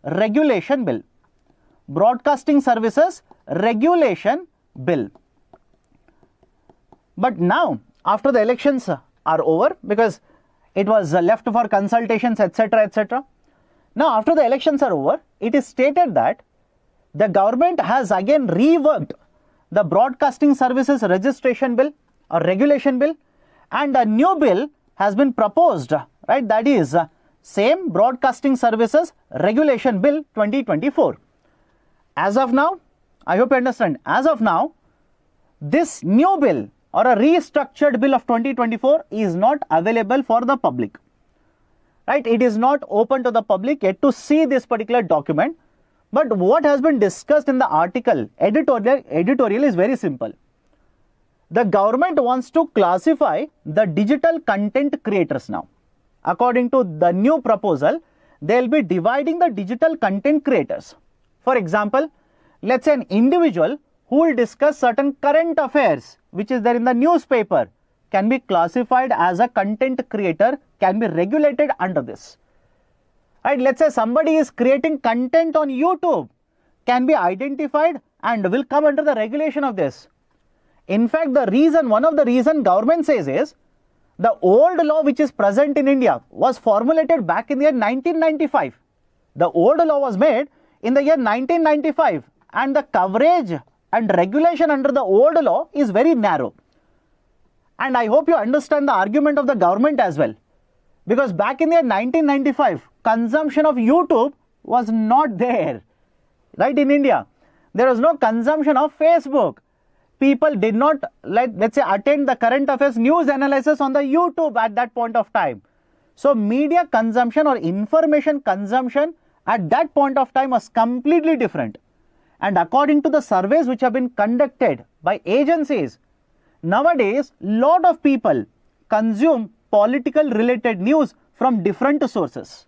Regulation Bill. Broadcasting Services Regulation Bill. But now, after the elections are over, because it was left for consultations, etc., etc. Now, after the elections are over, it is stated that the government has again reworked the Broadcasting Services Registration Bill or Regulation Bill, and a new bill has been proposed, right? That is same Broadcasting Services Regulation Bill 2024. As of now, I hope you understand, as of now, this new bill or a restructured bill of 2024 is not available for the public. Right? It is not open to the public yet to see this particular document. But what has been discussed in the article, editorial is very simple. The government wants to classify the digital content creators now. According to the new proposal, they will be dividing the digital content creators. For example, let's say an individual who will discuss certain current affairs which is there in the newspaper can be classified as a content creator, can be regulated under this. Right, let's say somebody is creating content on YouTube, can be identified and will come under the regulation of this. In fact, one of the reason government says is, the old law which is present in India was formulated back in the year 1995. The old law was made in the year 1995 and the coverage and regulation under the old law is very narrow. And I hope you understand the argument of the government as well. Because back in the year 1995, consumption of YouTube was not there. Right, in India, there was no consumption of Facebook. People did not, let's say, attend the current affairs news analysis on the YouTube at that point of time. So media consumption or information consumption at that point of time was completely different. And according to the surveys which have been conducted by agencies, nowadays lot of people consume political related news from different sources.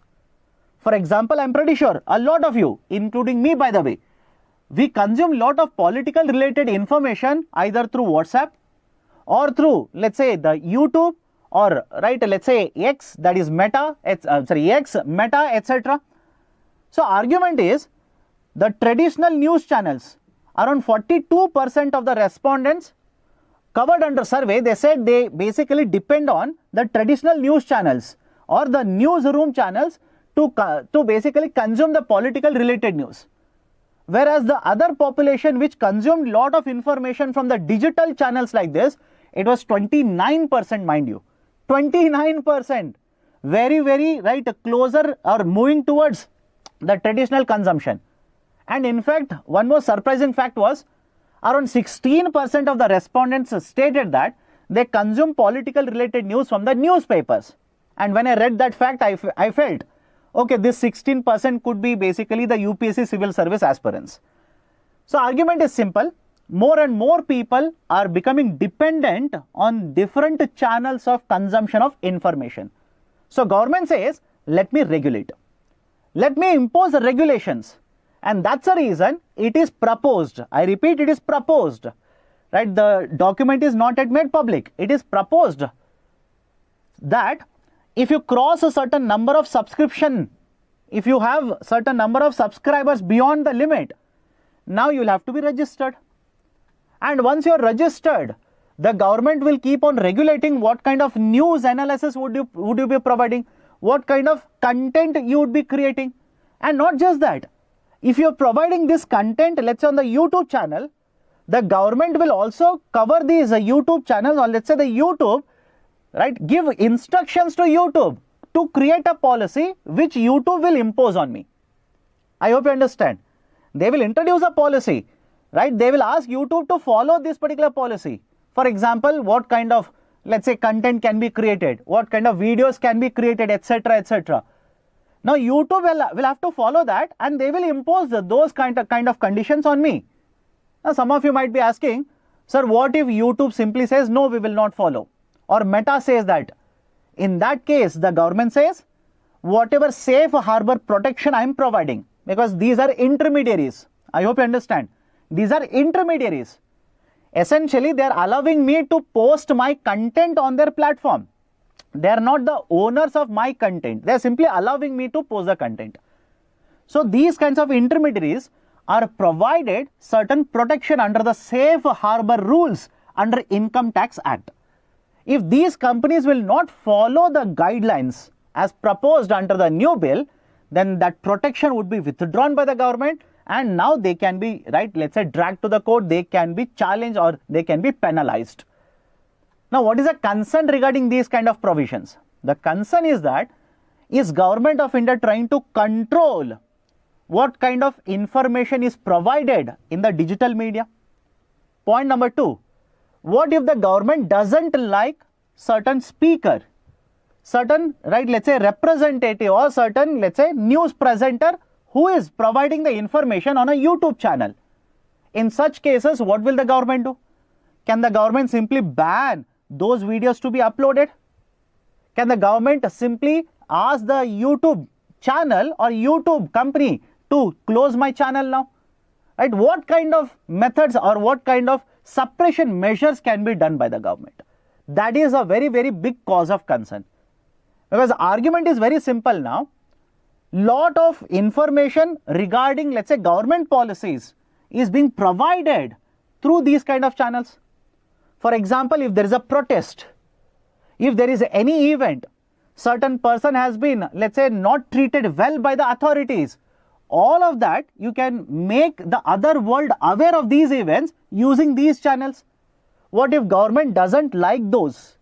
For example, I'm pretty sure a lot of you, including me by the way, we consume lot of political related information either through WhatsApp or through, let's say, the YouTube or let's say X, that is Meta, Meta, etc. So argument is, the traditional news channels, around 42% of the respondents covered under survey, they said they basically depend on the traditional news channels or the newsroom channels to basically consume the political related news. Whereas the other population which consumed lot of information from the digital channels like this, it was 29%, mind you. 29%. Very closer or moving towards the traditional consumption. And in fact, one more surprising fact was, around 16% of the respondents stated that they consume political related news from the newspapers. And when I read that fact, I felt, okay, this 16% could be basically the UPSC civil service aspirants. So argument is simple. More and more people are becoming dependent on different channels of consumption of information. So government says, let me regulate. Let me impose regulations. And that's the reason it is proposed. I repeat, it is proposed. Right? The document is not yet made public. It is proposed that if you cross a certain number of subscription, if you have certain number of subscribers beyond the limit, now you will have to be registered. And once you are registered, the government will keep on regulating what kind of news analysis would you be providing, what kind of content you would be creating. And not just that, if you are providing this content, let's say on the YouTube channel, the government will also cover these YouTube channels, or let's say the YouTube, right, give instructions to YouTube to create a policy which YouTube will impose on me. I hope you understand. They will introduce a policy, right? They will ask YouTube to follow this particular policy. For example, what kind of, let's say, content can be created, what kind of videos can be created, etc., etc. Now YouTube will have to follow that, and they will impose those kind of conditions on me. Now some of you might be asking, sir, what if YouTube simply says, no, we will not follow? Or Meta says that. In that case, the government says, whatever safe harbor protection I am providing, because these are intermediaries. I hope you understand. These are intermediaries. Essentially, they are allowing me to post my content on their platform. They are not the owners of my content. They are simply allowing me to post the content. So these kinds of intermediaries are provided certain protection under the safe harbor rules under Income Tax Act. If these companies will not follow the guidelines as proposed under the new bill, then that protection would be withdrawn by the government, and now they can be, right, let's say, dragged to the court, they can be challenged or they can be penalized. Now, what is the concern regarding these kind of provisions? The concern is that, is Government of India trying to control what kind of information is provided in the digital media? Point number 2. What if the government doesn't like certain speaker, certain, right, let's say, representative or certain, let's say, news presenter who is providing the information on a YouTube channel? In such cases, what will the government do? Can the government simply ban those videos to be uploaded? Can the government simply ask the YouTube channel or YouTube company to close my channel now? Right? What kind of methods or what kind of suppression measures can be done by the government? That is a very, very big cause of concern. Because the argument is very simple now. Lot of information regarding, let's say, government policies is being provided through these kind of channels. For example, if there is a protest, if there is any event, certain person has been, let's say, not treated well by the authorities, all of that you can make the other world aware of these events using these channels. What if government doesn't like those?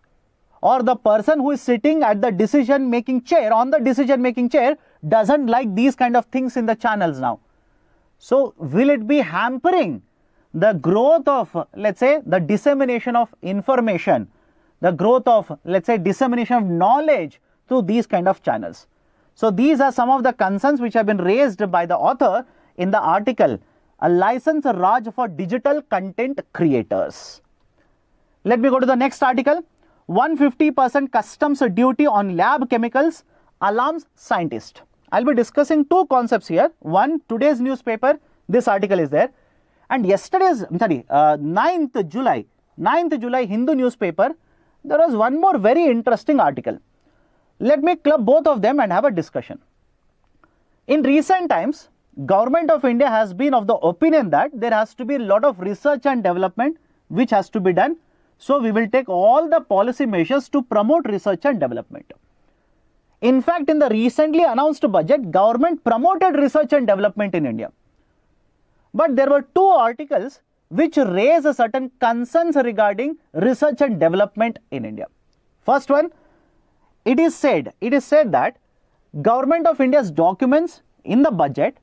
Or the person who is sitting at the decision making chair, on the decision making chair, doesn't like these kind of things in the channels now. So will it be hampering the growth of, let's say, the dissemination of information, the growth of, let's say, dissemination of knowledge through these kind of channels? So these are some of the concerns which have been raised by the author in the article, A License Raj for Digital Content Creators. Let me go to the next article. 150% customs duty on lab chemicals alarms scientists. I'll be discussing two concepts here. One, today's newspaper, this article is there. And yesterday's, 9th July Hindu newspaper, there was one more very interesting article. Let me club both of them and have a discussion. In recent times, Government of India has been of the opinion that there has to be a lot of research and development which has to be done. So we will take all the policy measures to promote research and development. In fact, in the recently announced budget, government promoted research and development in India. But there were two articles which raise a certain concerns regarding research and development in India. First one, it is said that Government of India's documents in the budget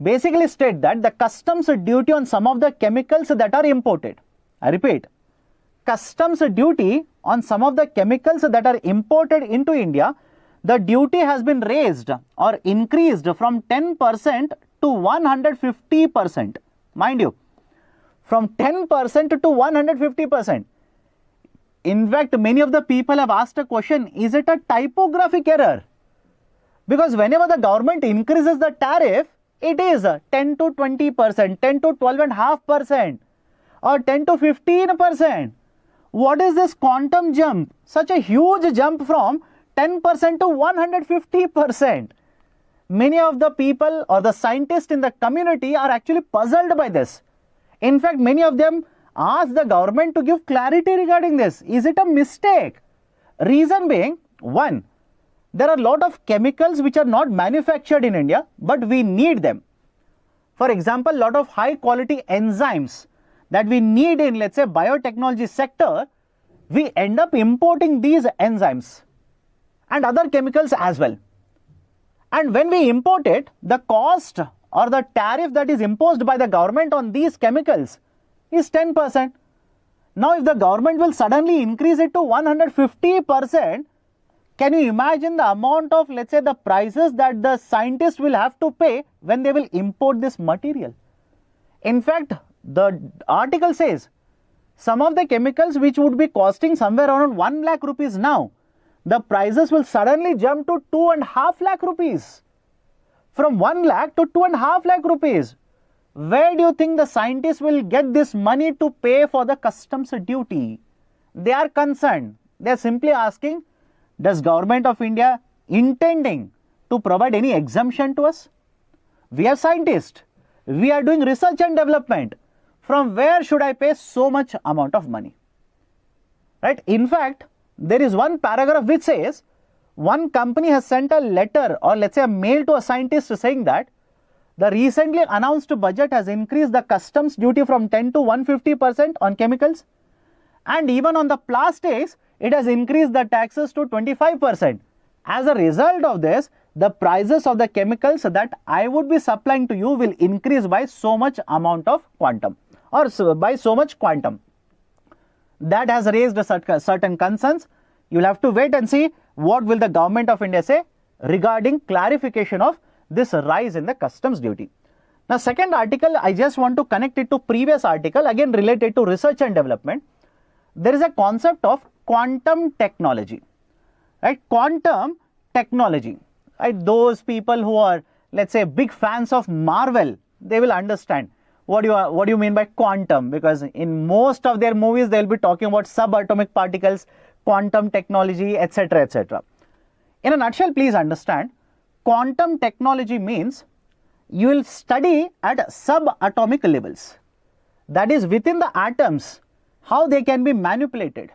basically state that the customs duty on some of the chemicals that are imported. I repeat, customs duty on some of the chemicals that are imported into India, the duty has been raised or increased from 10% to 150%. Mind you, from 10% to 150%. In fact, many of the people have asked a question, is it a typographic error? Because whenever the government increases the tariff, it is 10 to 20%, 10 to 12.5% or 10 to 15%. What is this quantum jump? Such a huge jump from 10% to 150%. Many of the people or the scientists in the community are actually puzzled by this. In fact, many of them ask the government to give clarity regarding this. Is it a mistake? Reason being, one, there are a lot of chemicals which are not manufactured in India, but we need them. For example, a lot of high quality enzymes that we need in, let's say, biotechnology sector, we end up importing these enzymes and other chemicals as well. And when we import it, the cost or the tariff that is imposed by the government on these chemicals is 10%. Now, if the government will suddenly increase it to 150%, can you imagine the amount of, let's say, the prices that the scientists will have to pay when they will import this material? In fact, the article says some of the chemicals which would be costing somewhere around 1 lakh rupees now, the prices will suddenly jump to 2.5 lakh rupees. From 1 lakh to 2.5 lakh rupees. Where do you think the scientists will get this money to pay for the customs duty? They are concerned. They are simply asking, does Government of India intending to provide any exemption to us? We are scientists. We are doing research and development. From where should I pay so much amount of money? Right? In fact, there is one paragraph which says, one company has sent a letter or let's say a mail to a scientist saying that the recently announced budget has increased the customs duty from 10 to 150% on chemicals, and even on the plastics, it has increased the taxes to 25%. As a result of this, the prices of the chemicals that I would be supplying to you will increase by so much amount of quantum or by so much quantum. That has raised certain concerns. You will have to wait and see what will the Government of India say regarding clarification of this rise in the customs duty. Now, second article, I just want to connect it to previous article, again related to research and development. There is a concept of quantum technology, right? Quantum technology, right? Those people who are, let's say, big fans of Marvel, they will understand what do you mean by quantum, because in most of their movies, they'll be talking about subatomic particles, quantum technology, etc., etc. In a nutshell, please understand, quantum technology means you will study at subatomic levels. That is, within the atoms, how they can be manipulated.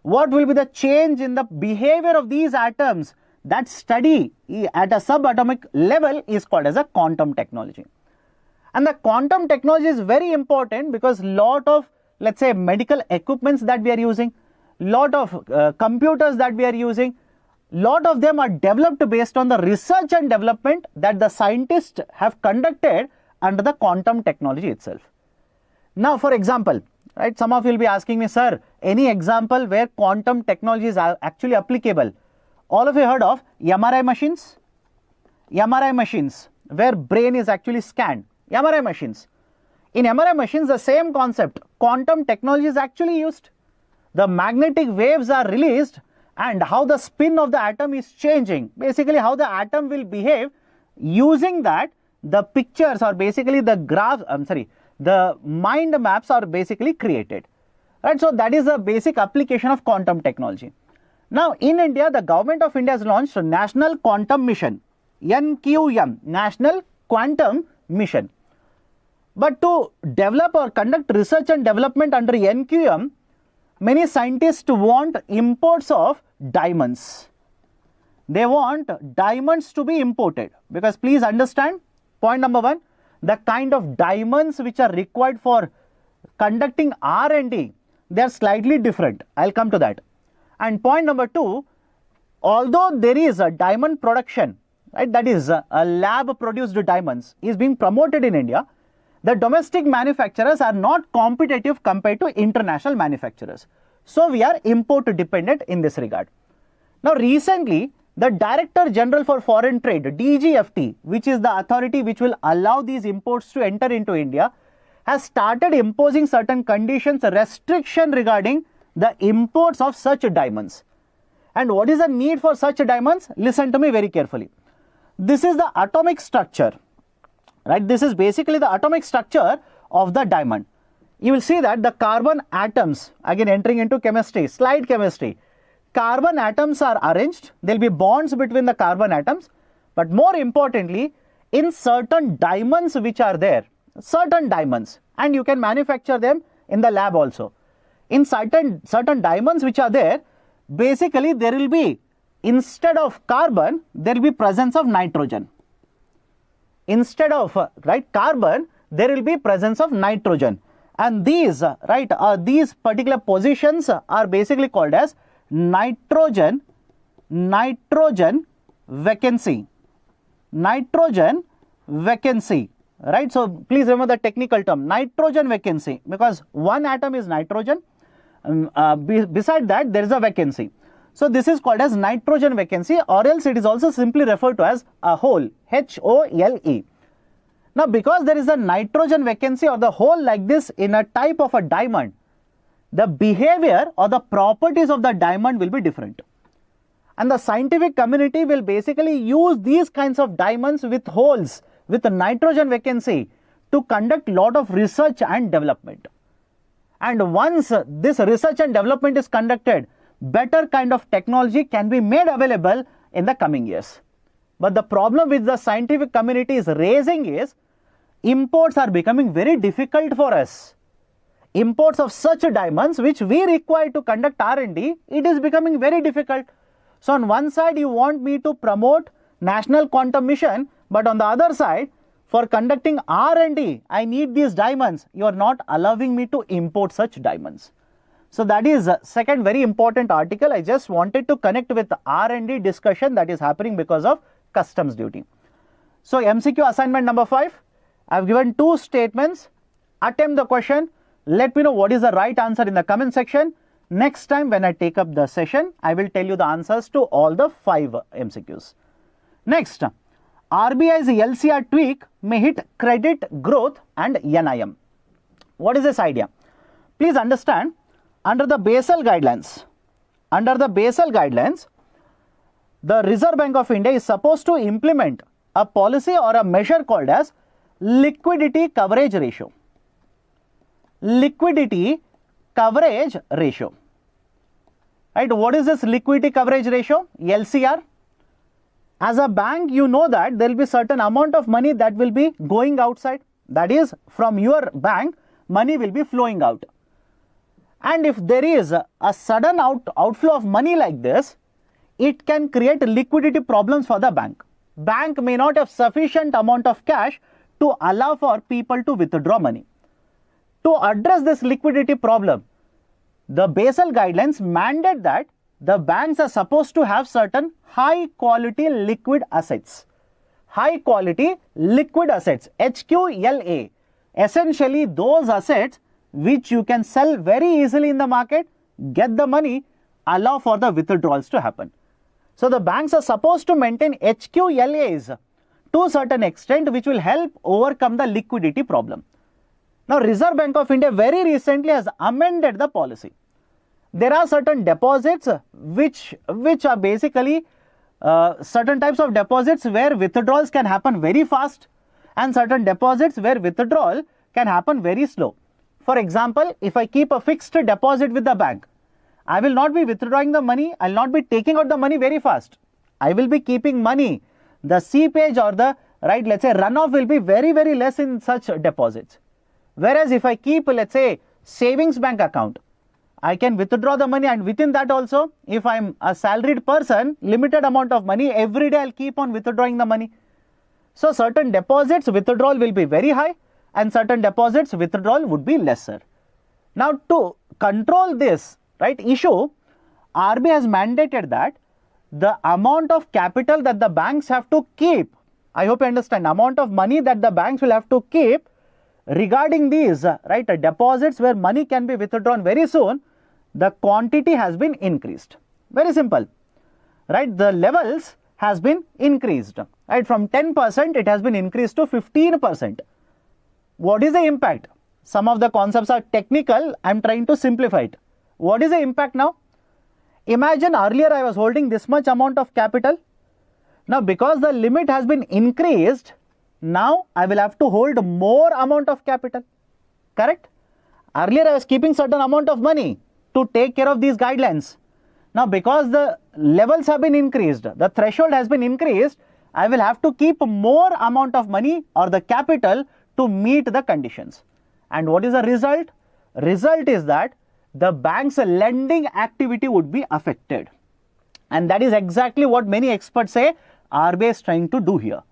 What will be the change in the behavior of these atoms? That study at a subatomic level is called as a quantum technology. And the quantum technology is very important because lot of, let's say, medical equipments that we are using, lot of computers that we are using, lot of them are developed based on the research and development that the scientists have conducted under the quantum technology itself. Now, for example, right, some of you will be asking me, sir, any example where quantum technology is actually applicable? All of you heard of MRI machines? MRI machines, where brain is actually scanned. MRI machines. In MRI machines, the same concept, quantum technology is actually used. The magnetic waves are released and how the spin of the atom is changing. Basically, how the atom will behave. Using that, the pictures or basically the graphs, the mind maps are basically created. Right? So that is a basic application of quantum technology. Now, in India, the government of India has launched a National Quantum Mission, NQM, National Quantum Mission. But to develop or conduct research and development under NQM, many scientists want imports of diamonds. They want diamonds to be imported because please understand, point number one, the kind of diamonds which are required for conducting R&D, they are slightly different. I'll come to that. And point number two, although there is a diamond production, right, that is a lab produced diamonds is being promoted in India, the domestic manufacturers are not competitive compared to international manufacturers. So we are import dependent in this regard. Now recently, the Director General for Foreign Trade, DGFT, which is the authority which will allow these imports to enter into India, has started imposing certain conditions, restriction regarding the imports of such diamonds. And what is the need for such diamonds? Listen to me very carefully. This is the atomic structure, right? This is basically the atomic structure of the diamond. You will see that the carbon atoms, again entering into chemistry, slide chemistry, carbon atoms are arranged. There will be bonds between the carbon atoms. But more importantly, in certain diamonds which are there, certain diamonds, and you can manufacture them in the lab also. In certain diamonds which are there, basically there will be, instead of carbon, there will be presence of nitrogen. Instead of carbon, there will be presence of nitrogen. And these, these particular positions are basically called as nitrogen vacancy. Nitrogen vacancy. Right? So please remember the technical term, nitrogen vacancy, because one atom is nitrogen. Beside that, there is a vacancy. So this is called as nitrogen vacancy, or else it is also simply referred to as a hole, H-O-L-E. Now, because there is a nitrogen vacancy or the hole like this in a type of a diamond, the behavior or the properties of the diamond will be different. And the scientific community will basically use these kinds of diamonds with holes, with a nitrogen vacancy to conduct a lot of research and development. And once this research and development is conducted, better kind of technology can be made available in the coming years. But the problem which the scientific community is raising is imports are becoming very difficult for us. Imports of such diamonds which we require to conduct R&D, it is becoming very difficult. So on one side you want me to promote National Quantum Mission, but on the other side, for conducting R&D, I need these diamonds. You are not allowing me to import such diamonds. So that is a second very important article. I just wanted to connect with the R&D discussion that is happening because of customs duty. So MCQ assignment number 5. I have given two statements. Attempt the question. Let me know what is the right answer in the comment section. Next time when I take up the session, I will tell you the answers to all the 5 MCQs. Next, RBI's LCR tweak may hit credit growth and NIM. What is this idea? Please understand, under the Basel guidelines, the Reserve Bank of India is supposed to implement a policy or a measure called as liquidity coverage ratio. Liquidity coverage ratio. Right? What is this liquidity coverage ratio? LCR. As a bank, you know that there will be certain amount of money that will be going outside. That is, from your bank, money will be flowing out. And if there is a sudden outflow of money like this, it can create liquidity problems for the bank. Bank may not have sufficient amount of cash to allow for people to withdraw money. To address this liquidity problem, the Basel guidelines mandate that the banks are supposed to have certain high quality liquid assets. High quality liquid assets, HQLA. Essentially those assets which you can sell very easily in the market, get the money, allow for the withdrawals to happen. So the banks are supposed to maintain HQLAs to a certain extent, which will help overcome the liquidity problem. Now, Reserve Bank of India very recently has amended the policy. There are certain deposits which are basically certain types of deposits where withdrawals can happen very fast, and certain deposits where withdrawal can happen very slow. For example, if I keep a fixed deposit with the bank, I will not be withdrawing the money, I will not be taking out the money very fast. I will be keeping money. The seepage or the, right, let's say runoff will be very, very less in such deposits. Whereas if I keep, let's say, savings bank account, I can withdraw the money, and within that also, if I'm a salaried person, limited amount of money, every day I'll keep on withdrawing the money. So certain deposits withdrawal will be very high, and certain deposits withdrawal would be lesser. Now to control this, right, issue, RBI has mandated that the amount of capital that the banks have to keep, I hope you understand, amount of money that the banks will have to keep regarding these, right, deposits where money can be withdrawn very soon, the quantity has been increased. Very simple, right? The levels has been increased, right? From 10% it has been increased to 15%. What is the impact? Some of the concepts are technical. I am trying to simplify it. What is the impact now? Imagine earlier I was holding this much amount of capital. Now because the limit has been increased, now I will have to hold more amount of capital. Correct? Earlier I was keeping certain amount of money to take care of these guidelines. Now because the levels have been increased, the threshold has been increased, I will have to keep more amount of money or the capital to meet the conditions. And what is the result? Result is that the bank's lending activity would be affected. And that is exactly what many experts say RBI is trying to do here.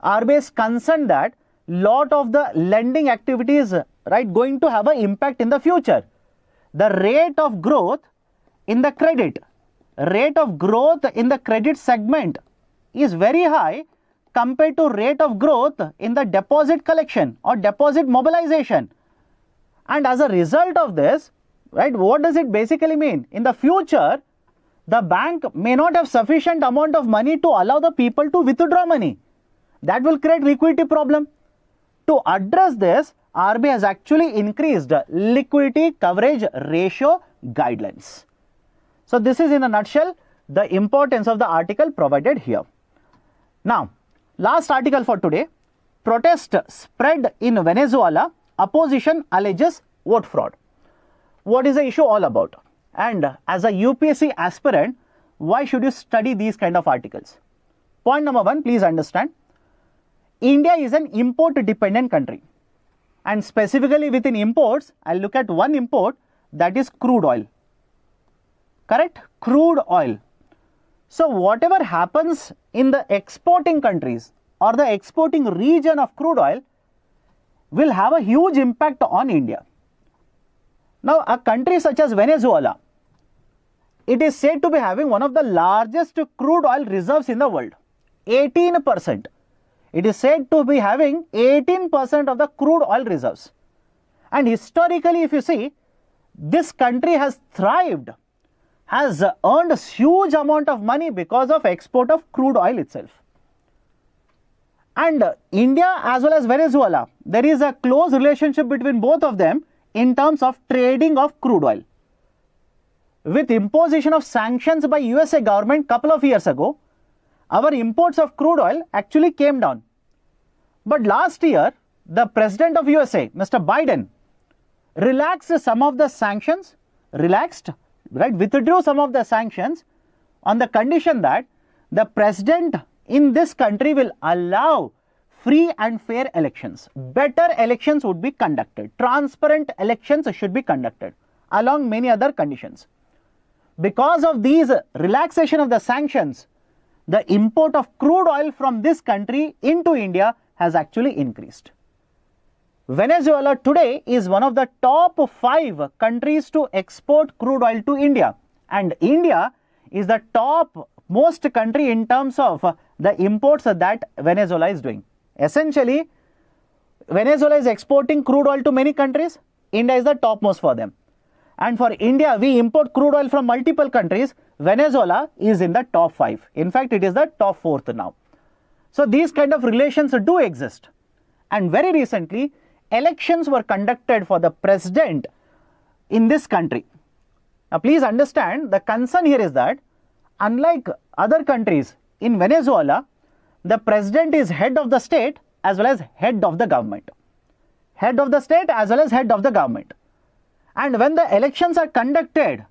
RBI is concerned that lot of the lending activities, right, going to have an impact in the future. The rate of growth in the credit segment is very high compared to rate of growth in the deposit collection or deposit mobilization. And as a result of this, right, what does it basically mean? In the future, the bank may not have sufficient amount of money to allow the people to withdraw money. That will create liquidity problem. To address this, RBI has actually increased liquidity coverage ratio guidelines. So this is in a nutshell the importance of the article provided here. Now, last article for today, protest spread in Venezuela, opposition alleges vote fraud. What is the issue all about? And as a UPSC aspirant, why should you study these kind of articles? Point number one, please understand, India is an import dependent country. And specifically within imports, I'll look at one import, that is crude oil. Correct? Crude oil. So whatever happens in the exporting countries or the exporting region of crude oil will have a huge impact on India. Now a country such as Venezuela, it is said to be having one of the largest crude oil reserves in the world, 18%. It is said to be having 18% of the crude oil reserves. And historically, if you see, this country has thrived, has earned a huge amount of money because of export of crude oil itself. And India as well as Venezuela, there is a close relationship between both of them in terms of trading of crude oil. With imposition of sanctions by USA government couple of years ago, our imports of crude oil actually came down. But last year, the President of USA, Mr. Biden, relaxed some of the sanctions, withdrew some of the sanctions on the condition that the President in this country will allow free and fair elections. Better elections would be conducted. Transparent elections should be conducted, along many other conditions. Because of these relaxation of the sanctions, the import of crude oil from this country into India has actually increased. Venezuela today is one of the top 5 countries to export crude oil to India, and India is the top most country in terms of the imports that Venezuela is doing. Essentially, Venezuela is exporting crude oil to many countries. India is the topmost for them. And for India, we import crude oil from multiple countries. Venezuela is in the top 5. In fact, it is the top 4th now. So these kind of relations do exist. And very recently, elections were conducted for the president in this country. Now please understand, the concern here is that unlike other countries, in Venezuela, the president is head of the state as well as head of the government. Head of the state as well as head of the government. And when the elections are conducted,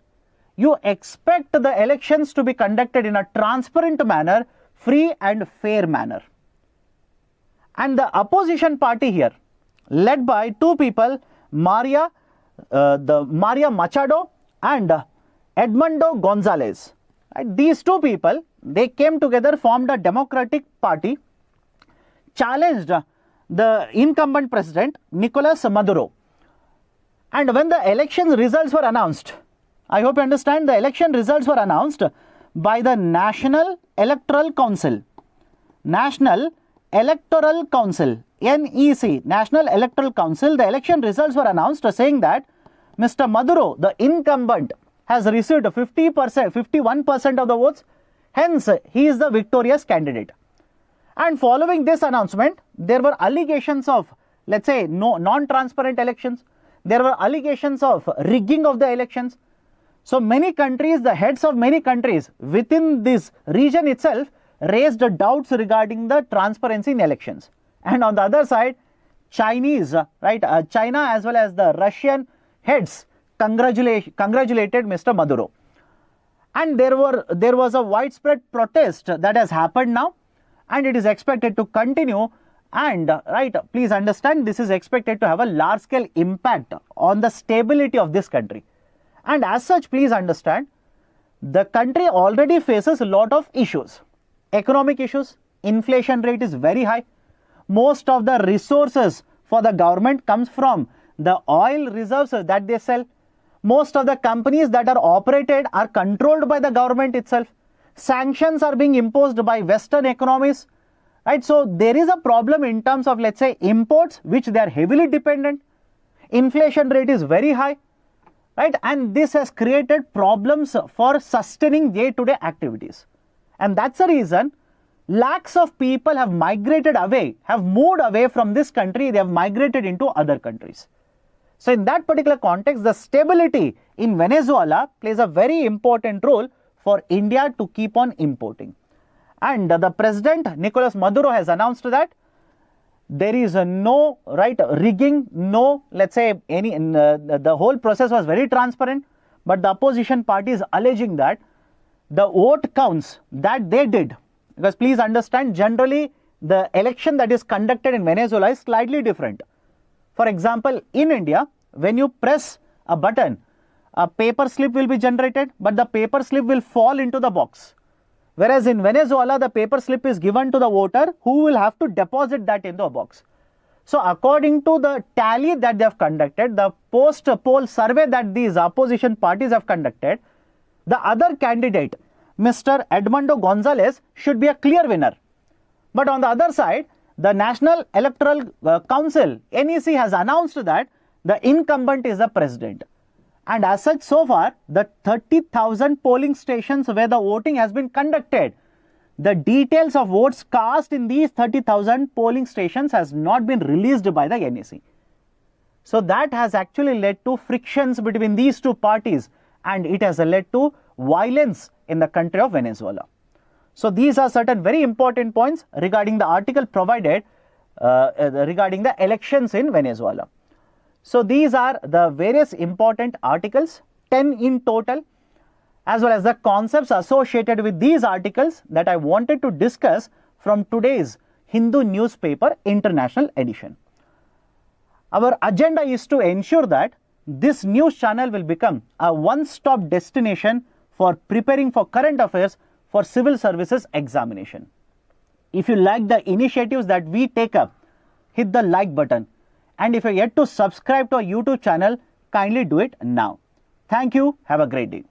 you expect the elections to be conducted in a transparent manner, free and fair manner. And the opposition party here, led by 2 people, Maria Machado and Edmundo Gonzalez. Right? These 2 people, they came together, formed a democratic party, challenged the incumbent president, Nicolas Maduro. And when the election results were announced, I hope you understand, the election results were announced by the National Electoral Council. National Electoral Council, NEC, National Electoral Council, the election results were announced saying that Mr. Maduro, the incumbent, has received 51% of the votes. Hence, he is the victorious candidate. And following this announcement, there were allegations of, let's say, non-transparent elections. There were allegations of rigging of the elections. So many countries, the heads of many countries within this region itself raised doubts regarding the transparency in elections. And on the other side, China as well as the Russian heads congratulated Mr. Maduro. And there was a widespread protest that has happened now, and it is expected to continue. And please understand, this is expected to have a large scale impact on the stability of this country. And as such, please understand, the country already faces a lot of issues. Economic issues, inflation rate is very high. Most of the resources for the government comes from the oil reserves that they sell. Most of the companies that are operated are controlled by the government itself. Sanctions are being imposed by Western economies. Right? So there is a problem in terms of, let's say, imports, which they are heavily dependent. Inflation rate is very high. Right? And this has created problems for sustaining day-to-day activities. And that's the reason lakhs of people have migrated away, have moved away from this country. They have migrated into other countries. So in that particular context, the stability in Venezuela plays a very important role for India to keep on importing. And the president, Nicolas Maduro, has announced that there is no rigging, no, let's say, the whole process was very transparent. But the opposition party is alleging that the vote counts that they did, because please understand, generally the election that is conducted in Venezuela is slightly different. For example, in India, when you press a button, a paper slip will be generated, but the paper slip will fall into the box. Whereas in Venezuela, the paper slip is given to the voter, who will have to deposit that into a box. So according to the tally that they have conducted, the post-poll survey that these opposition parties have conducted, the other candidate, Mr. Edmundo Gonzalez, should be a clear winner. But on the other side, the National Electoral Council, NEC, has announced that the incumbent is the president. And as such, so far, the 30,000 polling stations where the voting has been conducted, the details of votes cast in these 30,000 polling stations has not been released by the NEC. So that has actually led to frictions between these two parties, and it has led to violence in the country of Venezuela. So these are certain very important points regarding the article provided regarding the elections in Venezuela. So these are the various important articles, 10 in total, as well as the concepts associated with these articles that I wanted to discuss from today's Hindu newspaper international edition. Our agenda is to ensure that this news channel will become a one-stop destination for preparing for current affairs for civil services examination. If you like the initiatives that we take up, hit the like button. And if you're yet to subscribe to our YouTube channel, kindly do it now. Thank you. Have a great day.